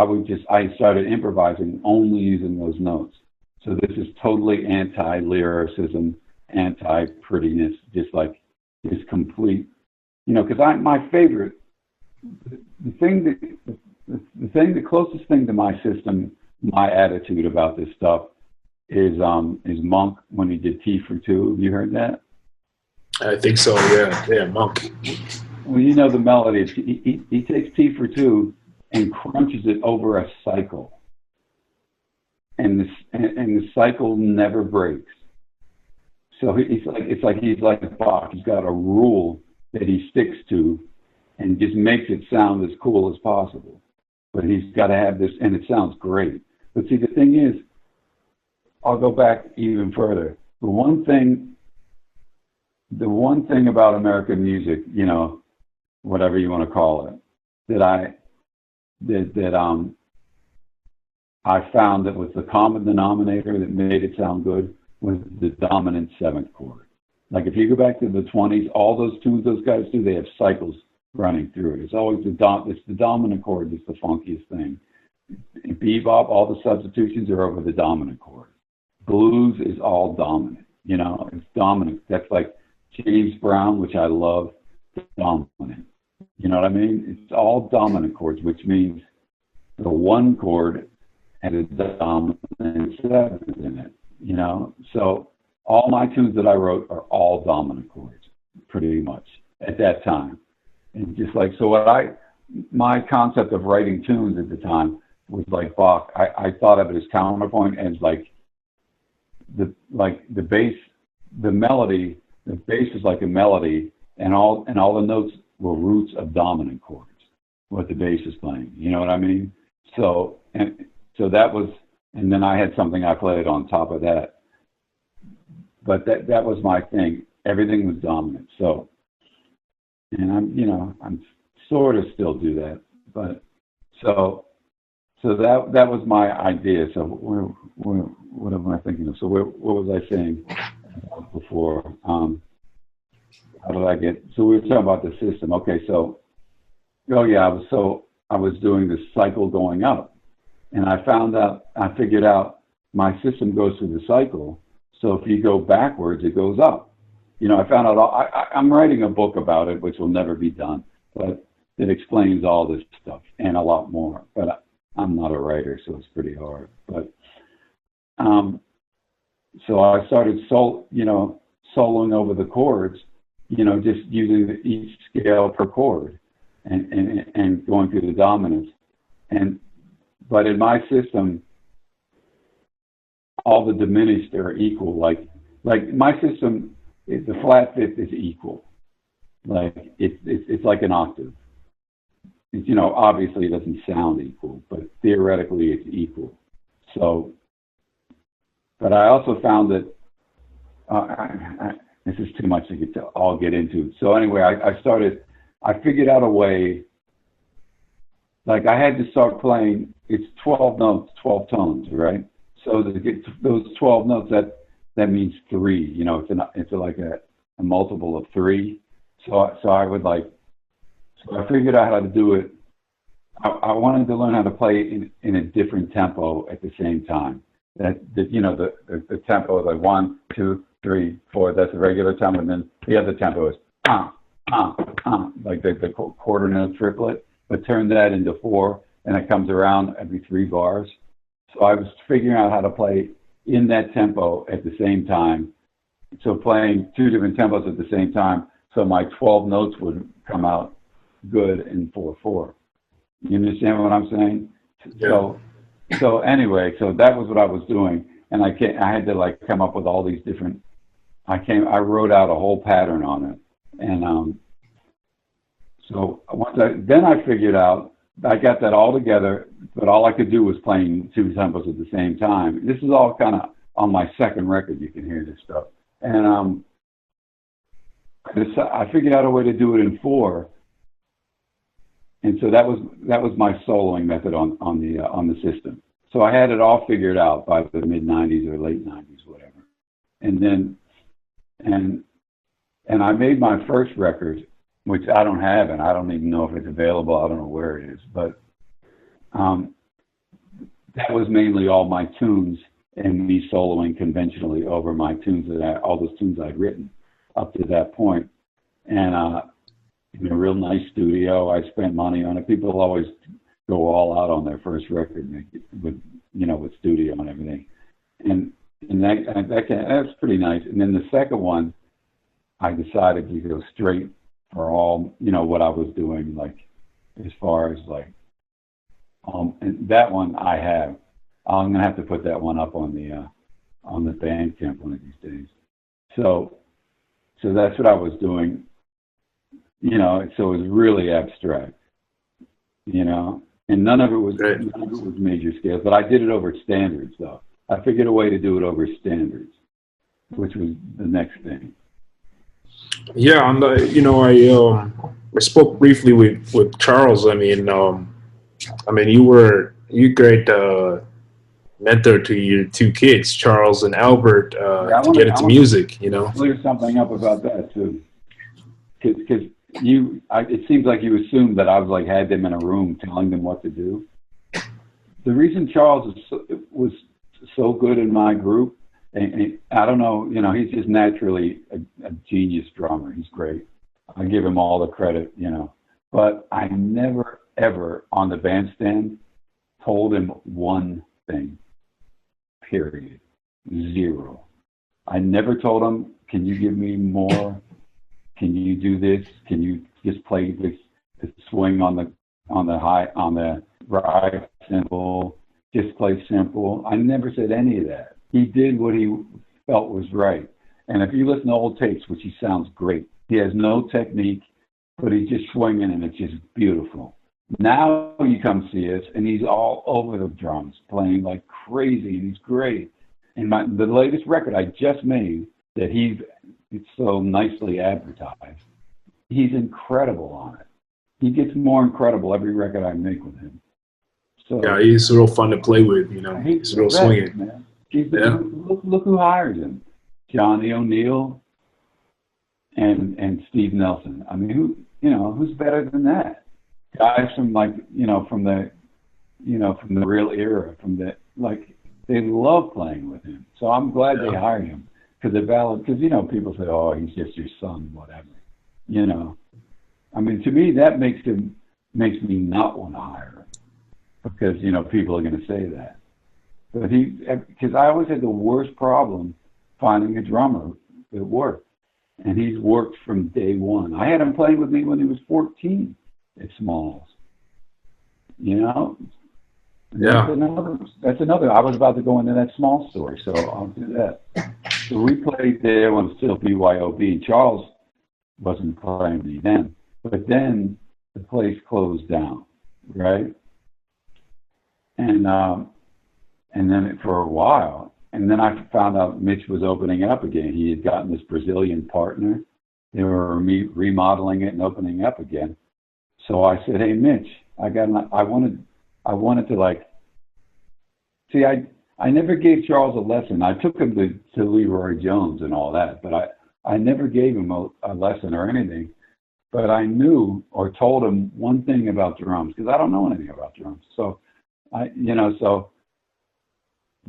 I started improvising only using those notes. So this is totally anti-lyricism, anti-prettiness, just like this complete you know, because my favorite, the closest thing to my system, my attitude about this stuff is Monk when he did T for Two. Have you heard that? I think so. Yeah, Monk. Well, you know the melody. He takes T for Two and crunches it over a cycle, and the cycle never breaks. So it's like he's like a Bach. He's got a rule that he sticks to, and just makes it sound as cool as possible. But he's got to have this, and it sounds great. But see, the thing is, I'll go back even further. The one thing about American music, you know, whatever you want to call it, that I found that was the common denominator that made it sound good was the dominant seventh chord. Like if you go back to the 20s, all those tunes those guys do, they have cycles running through it. It's always the dominant chord that's the funkiest thing. In bebop, all the substitutions are over the dominant chord. Blues is all dominant. You know, it's dominant. That's like James Brown, which I love, dominant. You know what I mean? It's all dominant chords, which means the one chord has a dominant seventh in it. You know, so all my tunes that I wrote are all dominant chords, pretty much at that time. And just like my concept of writing tunes at the time was like Bach. I thought of it as counterpoint as like the bass, the melody. The bass is like a melody, and all the notes were roots of dominant chords. What the bass is playing, you know what I mean? So that was, and then I had something I played on top of that. But that was my thing. Everything was dominant. So, and I'm sort of still do that. But so that was my idea. So what am I thinking of? So what was I saying before? How did I get? So we were talking about the system. Okay, so I was doing this cycle going up, and I figured out my system goes through the cycle. So if you go backwards, it goes up. You know, I found out. I'm writing a book about it, which will never be done, but it explains all this stuff and a lot more. But I'm not a writer, so it's pretty hard. But so I started soloing over the chords, you know, just using each scale per chord and going through the dominants. But in my system, all the diminished are equal. Like my system, the flat fifth is equal. Like it's like an octave. It's, you know, obviously it doesn't sound equal, but theoretically it's equal. So, but I also found that this is too much to all get into. So anyway, I figured out a way. Like I had to start playing. It's 12 notes, 12 tones, right? So to get those 12 notes, that means 3. You know, it's like a multiple of 3. So I would like. So I figured out how to do it. I wanted to learn how to play in a different tempo at the same time. That you know, the tempo is like 1, 2, 3, 4. That's the regular tempo, and then the other tempo is like the quarter note triplet. But turn that into 4, and it comes around every 3 bars. So I was figuring out how to play in that tempo at the same time. So playing 2 different tempos at the same time, so my 12 notes would come out good in 4/4. You understand what I'm saying? Yeah. So anyway, so that was what I was doing, and I had to like come up with all these different. I wrote out a whole pattern on it, and so then I figured out. I got that all together, but all I could do was playing 2 tempos at the same time. This is all kind of on my second record. You can hear this stuff, and I figured out a way to do it in 4. And so that was my soloing method on the system. So I had it all figured out by the mid '90s or late '90s, whatever. And then and I made my first record, which I don't have, and I don't even know if it's available. I don't know where it is, but that was mainly all my tunes and me soloing conventionally over my tunes all those tunes I'd written up to that point. And in a real nice studio. I spent money on it. People always go all out on their first record with, you know, with studio and everything. And that's pretty nice. And then the second one, I decided to go straight for all, you know, what I was doing, like, as far as like, and that one I have. I'm gonna have to put that one up on the Bandcamp one of these days. So that's what I was doing, you know. So it was really abstract, you know, and none of it was major scales. But I did it over standards, though. I figured a way to do it over standards, which was the next thing. Yeah, and you know, I spoke briefly with Charles. I mean, you great mentor to your two kids, Charles and Albert, to get into music. You know, clear something up about that too, because it seems like you assumed that I was like had them in a room telling them what to do. The reason Charles was so good in my group, and I don't know, you know, he's just naturally a genius drummer. He's great. I give him all the credit, you know. But I never, ever on the bandstand told him one thing, period. Zero. I never told him, can you give me more? Can you do this? Can you just play this swing on the right cymbal? Just play simple. I never said any of that. He did what he felt was right. And if you listen to old tapes, which he sounds great, he has no technique, but he's just swinging and it's just beautiful. Now you come see us and he's all over the drums, playing like crazy, and he's great. And the latest record I just made that it's so nicely advertised, he's incredible on it. He gets more incredible every record I make with him. So, yeah, he's real fun to play with, you know. He's real swinging. Man. Look who hired him. Johnny O'Neill and Steve Nelson. I mean, who's better than that? Guys from from the real era, they love playing with him. So I'm glad they hired him because people say, oh, he's just your son, whatever. You know, I mean, to me that makes me not want to hire him because people are going to say that. But because I always had the worst problem finding a drummer that worked. And he's worked from day one. I had him playing with me when he was 14 at Smalls. You know? Yeah. That's another. I was about to go into that Smalls story, so I'll do that. So we played there when it was still BYOB. Charles wasn't playing me then. But then the place closed down, right? And then for a while, and then I found out Mitch was opening up again. He had gotten this Brazilian partner. They were remodeling it and opening up again. So I said, "Hey, Mitch, I wanted to see. I never gave Charles a lesson. I took him to Leroy Jones and all that, but I never gave him a lesson or anything. But I knew or told him one thing about drums because I don't know anything about drums. So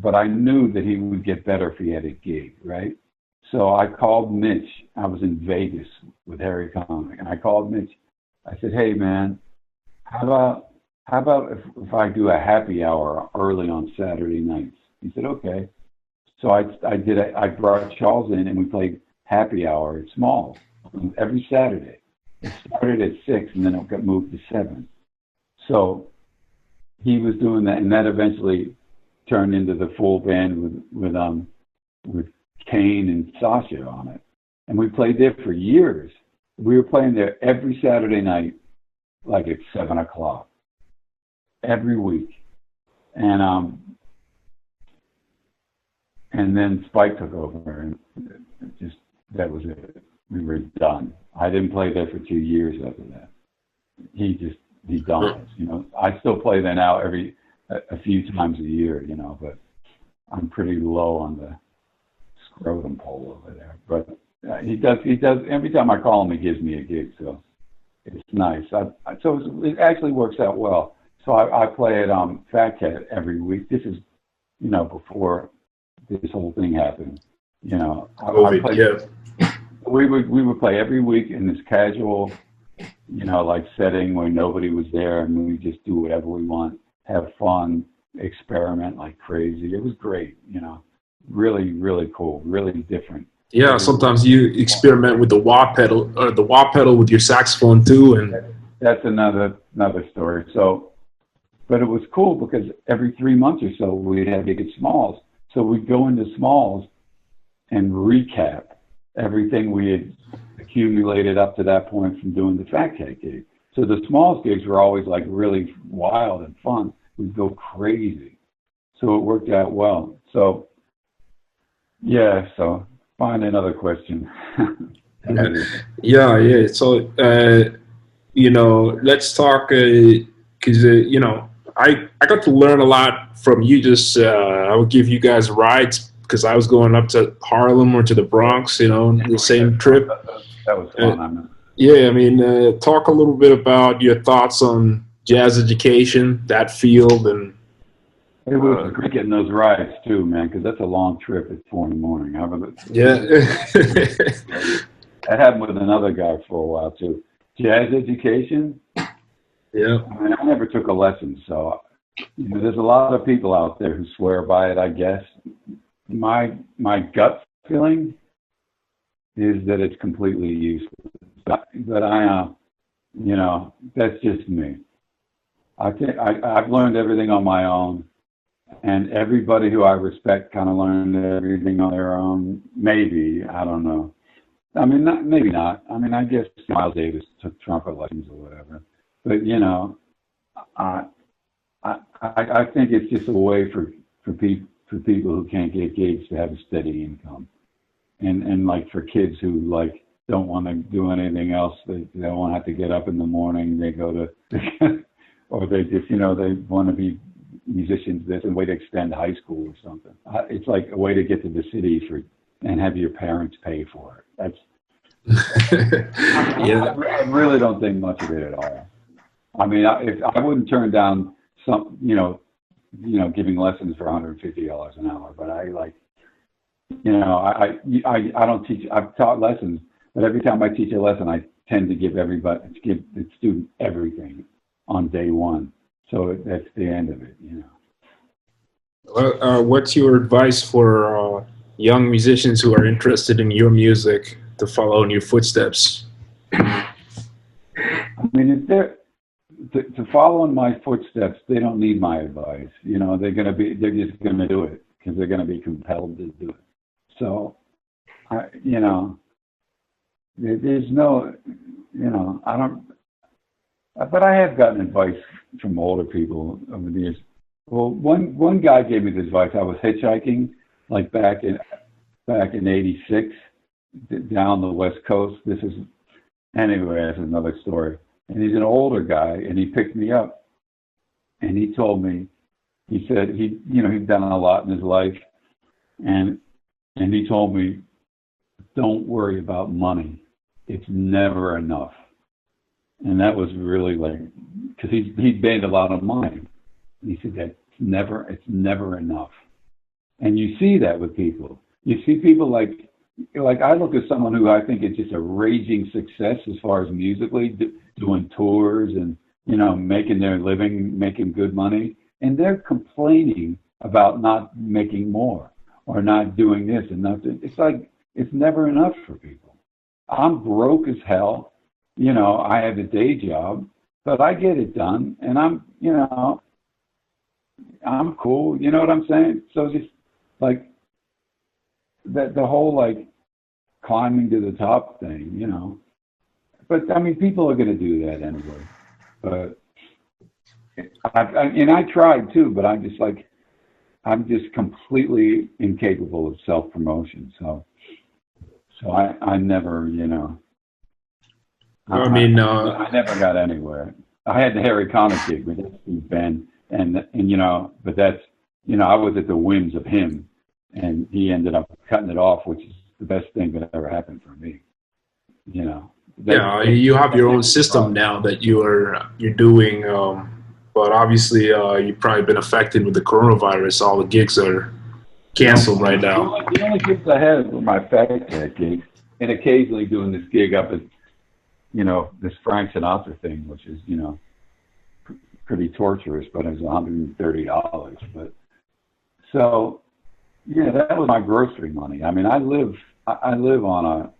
but I knew that he would get better if he had a gig, right? So I called Mitch. I was in Vegas with Harry Connick, and I called Mitch. I said, "Hey, man, how about if I do a happy hour early on Saturday nights?" He said, "Okay." So I brought Charles in, and we played happy hour at Smalls every Saturday. It started at 6, and then it got moved to 7. So he was doing that, and that eventually turned into the full band with Kane and Sasha on it. And we played there for years. We were playing there every Saturday night, like at 7 o'clock, every week. And then Spike took over, and that was it. We were done. I didn't play there for 2 years after that. He dominates, I still play there now a few times a year, but I'm pretty low on the scrotum pole over there. But he does, every time I call him, he gives me a gig, so it's nice. So it actually works out well. So I play at Fat Cat every week. This is, before this whole thing happened. We would play every week in this casual you know, like setting where nobody was there and we just do whatever we want, have fun, experiment like crazy. It was great, you know, really, really cool, really different. Yeah, sometimes you experiment with the wah pedal or the wah pedal with your saxophone too, and that's another story. So, but it was cool because every 3 months or so we'd have to get Smalls. So we'd go into Smalls and recap everything we had accumulated up to that point from doing the Fat Cat gig. So the Smalls gigs were always like really wild and fun. We'd go crazy. So it worked out well. So, yeah, so find another question. yeah. So, you know, let's talk, because, you know, I got to learn a lot from you. Just, I would give you guys rides because I was going up to Harlem or to the Bronx, you know, the same trip. That was fun. Yeah, I mean, talk a little bit about your thoughts on jazz education, that field, and it was great getting those rides too, man, because that's a long trip at 4 a.m. Yeah. I had with another guy for a while too. Jazz education. Yeah. I mean, I never took a lesson, so you know, there's a lot of people out there who swear by it. I guess my gut feeling is that it's completely useless. But I, you know, that's just me. I think I've learned everything on my own, and everybody who I respect kind of learned everything on their own. Maybe, I don't know. I mean, maybe not. I mean, I guess Miles Davis took trumpet lessons or whatever. But you know, I think it's just a way for people who can't get gigs to have a steady income, and like for kids who like don't want to do anything else. They don't want to have to get up in the morning. They go to, or they just, you know, they want to be musicians. There's a way to extend high school or something. It's like a way to get to the city and have your parents pay for it. Yeah. I really don't think much of it at all. I mean, if I wouldn't turn down some, you know, giving lessons for $150 an hour, but I like, you know, I don't teach. I've taught lessons. But every time I teach a lesson, I tend to give the student everything on day one. So that's the end of it, you know. What's your advice for young musicians who are interested in your music to follow in your footsteps? I mean, if they're to follow in my footsteps, they don't need my advice. You know, they're just going to do it because they're going to be compelled to do it. So, you know. There's no, you know, I don't, but I have gotten advice from older people over the years. Well, one guy gave me this advice. I was hitchhiking, like back in '86, down the West Coast. Anyway, that's another story. And he's an older guy, and he picked me up, and he told me, he said he'd done a lot in his life, and he told me, don't worry about money. It's never enough. And that was really like, because he'd made a lot of money. He said that it's never enough. And you see that with people. You see people like I look at someone who I think is just a raging success as far as musically, doing tours and, you know, making their living, making good money. And they're complaining about not making more or not doing this and nothing. It's like, it's never enough for people. I'm broke as hell. You know, I have a day job, but I get it done, and I'm cool. You know what I'm saying? So just like that, the whole like climbing to the top thing, you know. But I mean, people are going to do that anyway. But I tried too, but I'm just completely incapable of self-promotion. So I never, you know. I mean, I never got anywhere. I had the Harry Connick gig with Ben, and you know, but that's, you know, I was at the whims of him, and he ended up cutting it off, which is the best thing that ever happened for me. You know. Yeah, you have your own system now that you're doing, but obviously you've probably been affected with the coronavirus. All the gigs are canceled right now. The only gigs I had were my Fat Cat gigs, and occasionally doing this gig up at you know, this Frank Sinatra thing, which is, you know, pretty torturous, but it was $130. But so, yeah, that was my grocery money. I mean, I live on a,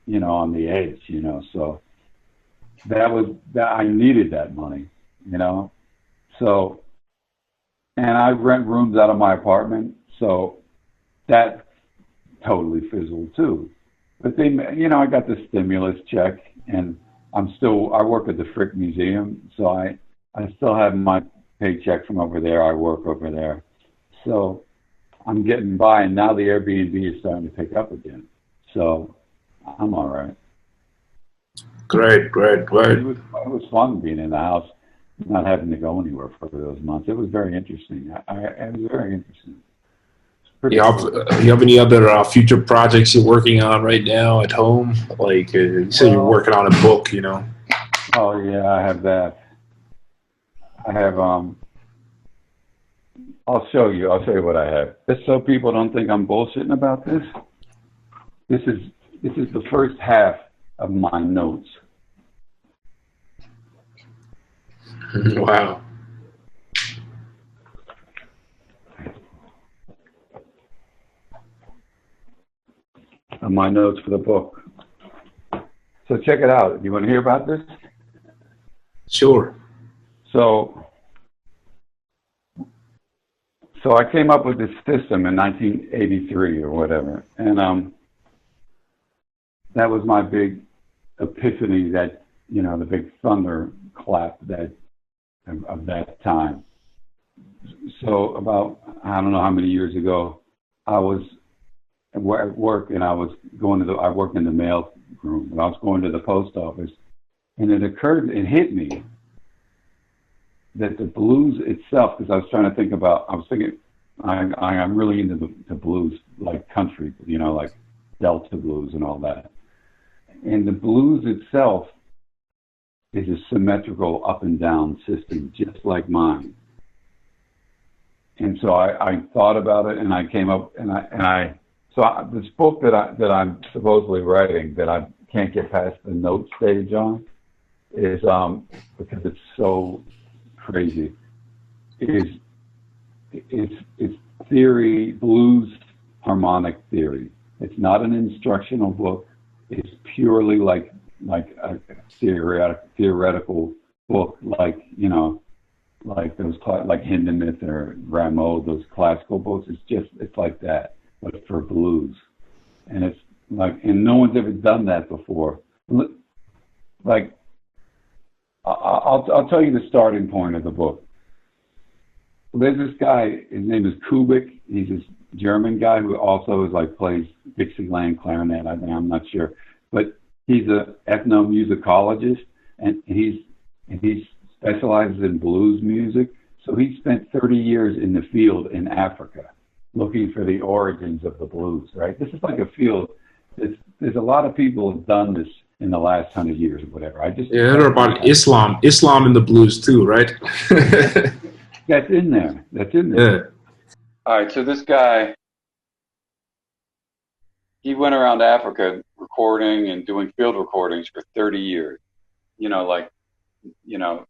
you know, on the edge, you know, so that I needed that money, you know. So, and I rent rooms out of my apartment, so that totally fizzled too. But they, you know, I got the stimulus check, and I work at the Frick Museum, so I still have my paycheck from over there. I work over there, so I'm getting by. And now the Airbnb is starting to pick up again, so I'm all right. Great. It was fun being in the house, not having to go anywhere for those months. It was very interesting. It was very interesting. You have any other future projects you're working on right now at home? Like you said, you're working on a book, you know. Oh yeah, I have that. I have I'll show you what I have. Just so people don't think I'm bullshitting about this. This is the first half of my notes. Wow. Of my notes for the book. So check it out. You want to hear about this? Sure. So I came up with this system in 1983 or whatever, and that was my big epiphany. That, you know, the big thunderclap of that time. So about, I don't know how many years ago, I was at work, and I worked in the mail room, and I was going to the post office, and it hit me that the blues itself, because I was thinking, I'm really into the blues, like country, you know, like Delta blues and all that. And the blues itself is a symmetrical up and down system, just like mine. And so I thought about it, and I came up, this book that I'm supposedly writing, that I can't get past the note stage on, is because it's so crazy. It's theory, blues harmonic theory. It's not an instructional book. It's purely like a theoretical book, like, you know, like those like Hindemith or Rameau, those classical books. It's like that, but for blues. And it's like, and no one's ever done that before. Like, I'll tell you the starting point of the book. There's this guy, his name is Kubik. He's this German guy who also is like plays Dixieland clarinet. I'm not sure, but he's a ethnomusicologist, and he specializes in blues music. So he spent 30 years in the field in Africa, looking for the origins of the blues. Right? This is like a field. There's a lot of people have done this in the last 100 years or whatever. I heard about Islam in the blues too, right? That's in there. Yeah. All right, so this guy, he went around Africa recording and doing field recordings for 30 years. You know, like, you know,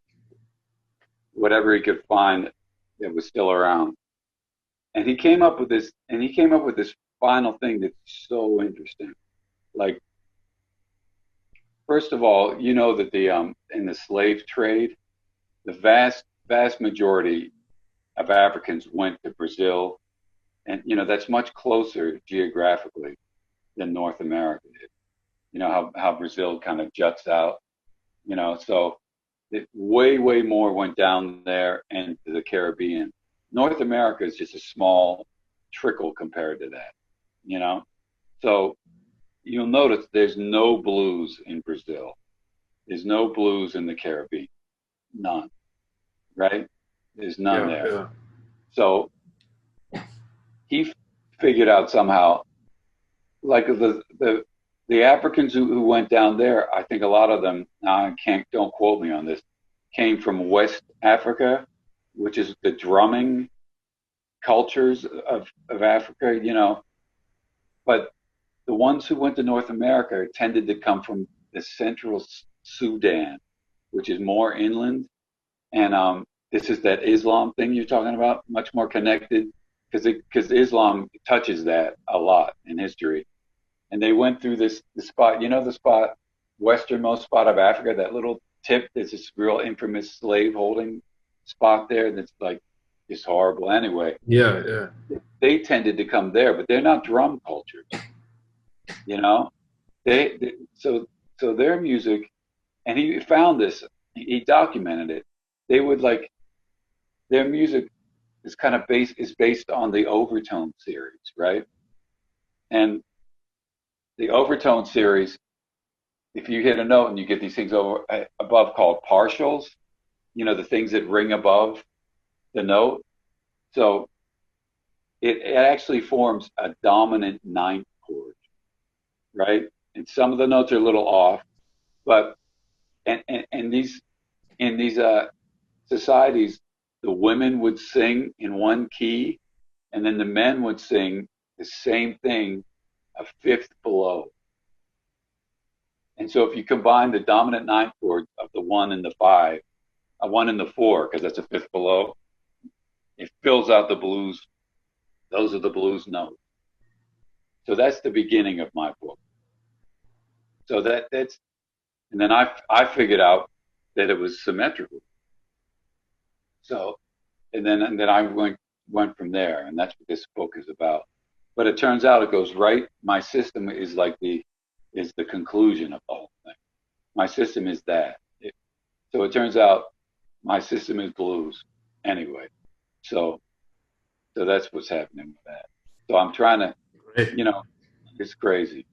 whatever he could find that was still around. And he came up with this final thing that's so interesting. Like, first of all, you know that in the slave trade, the vast majority of Africans went to Brazil, and, you know, that's much closer geographically than North America did. You know how Brazil kind of juts out, you know, so way more went down there and to the Caribbean. North America is just a small trickle compared to that, you know. So you'll notice there's no blues in Brazil. There's no blues in the Caribbean. None. Right? There's none there. Yeah. So he figured out somehow, like the Africans who went down there, I think a lot of them, now don't quote me on this, came from West Africa, which is the drumming cultures of Africa, you know. But the ones who went to North America tended to come from the central Sudan, which is more inland. And this is that Islam thing you're talking about, much more connected, because Islam touches that a lot in history. And they went through the spot, the spot, westernmost spot of Africa, that little tip, there's this real infamous slave holding spot there that's like just horrible. Anyway, Yeah. they tended to come there, but they're not drum cultures, so their music, and he found this, he documented it. They would their music is kind of based on the overtone series, right? And the overtone series, if you hit a note and you get these things above called partials, the things that ring above the note. So it actually forms a dominant ninth chord, right? And some of the notes are a little off, but and these in these societies, the women would sing in one key, and then the men would sing the same thing a fifth below. And so if you combine the dominant ninth chord of the 1 and the 5, a 1 and the 4, because that's a fifth below, it fills out the blues. Those are the blues notes. So that's the beginning of my book. So that's, and then I figured out that it was symmetrical. So, and then I went from there, and that's what this book is about. But it turns out it goes right. My system is the conclusion of the whole thing. My system is that. So it turns out my system is blues anyway. So that's what's happening with that. So I'm trying to, it's crazy.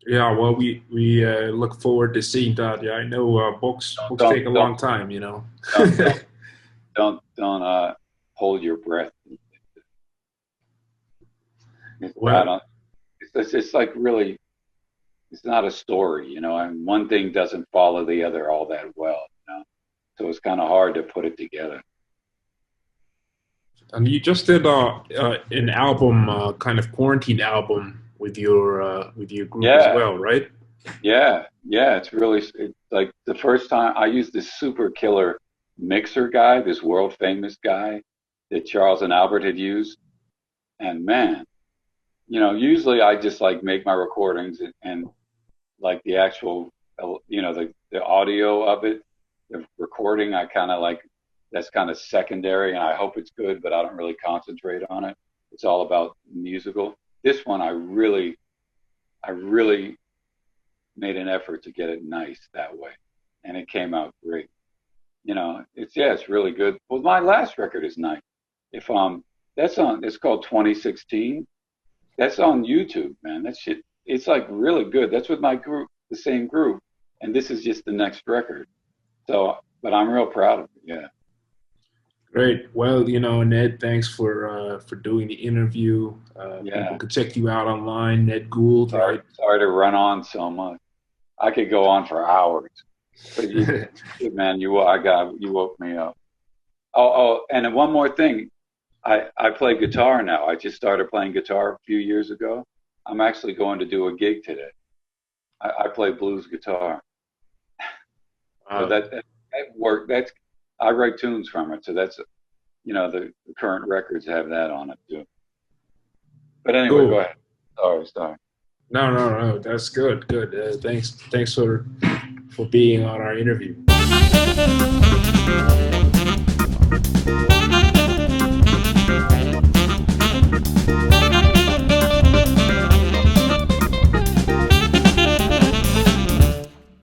Yeah, well, we look forward to seeing that. Yeah, I know books take a long time, Don't hold your breath. It's like really, it's not a story, and one thing doesn't follow the other all that well, so it's kind of hard to put it together. And you just did an album, kind of quarantine album with your group as well, right? Yeah. It's like the first time I used this super killer mixer guy, this world famous guy that Charles and Albert had used, and man, usually I just make my recordings and like the actual, the audio of it, the recording, I kind of that's kind of secondary, and I hope it's good, but I don't really concentrate on it. It's all about musical. This one, I really made an effort to get it nice that way, and it came out great. It's really good. Well, my last record is nice. If that's on, it's called 2016. That's on YouTube, man. That shit, it's really good. That's with my group, the same group, and this is just the next record. So, but I'm real proud of it. Yeah. Great. Well, Ned, thanks for doing the interview. People could check you out online, Ned Goold. Sorry to run on so much. I could go on for hours. But man, you woke me up. Oh, and one more thing. I play guitar now. I just started playing guitar a few years ago. I'm actually going to do a gig today. I play blues guitar. So that work. I write tunes from it. So that's, the current records have that on it too. But anyway, cool. Go ahead. Sorry. No. That's good. Good. Thanks for being on our interview.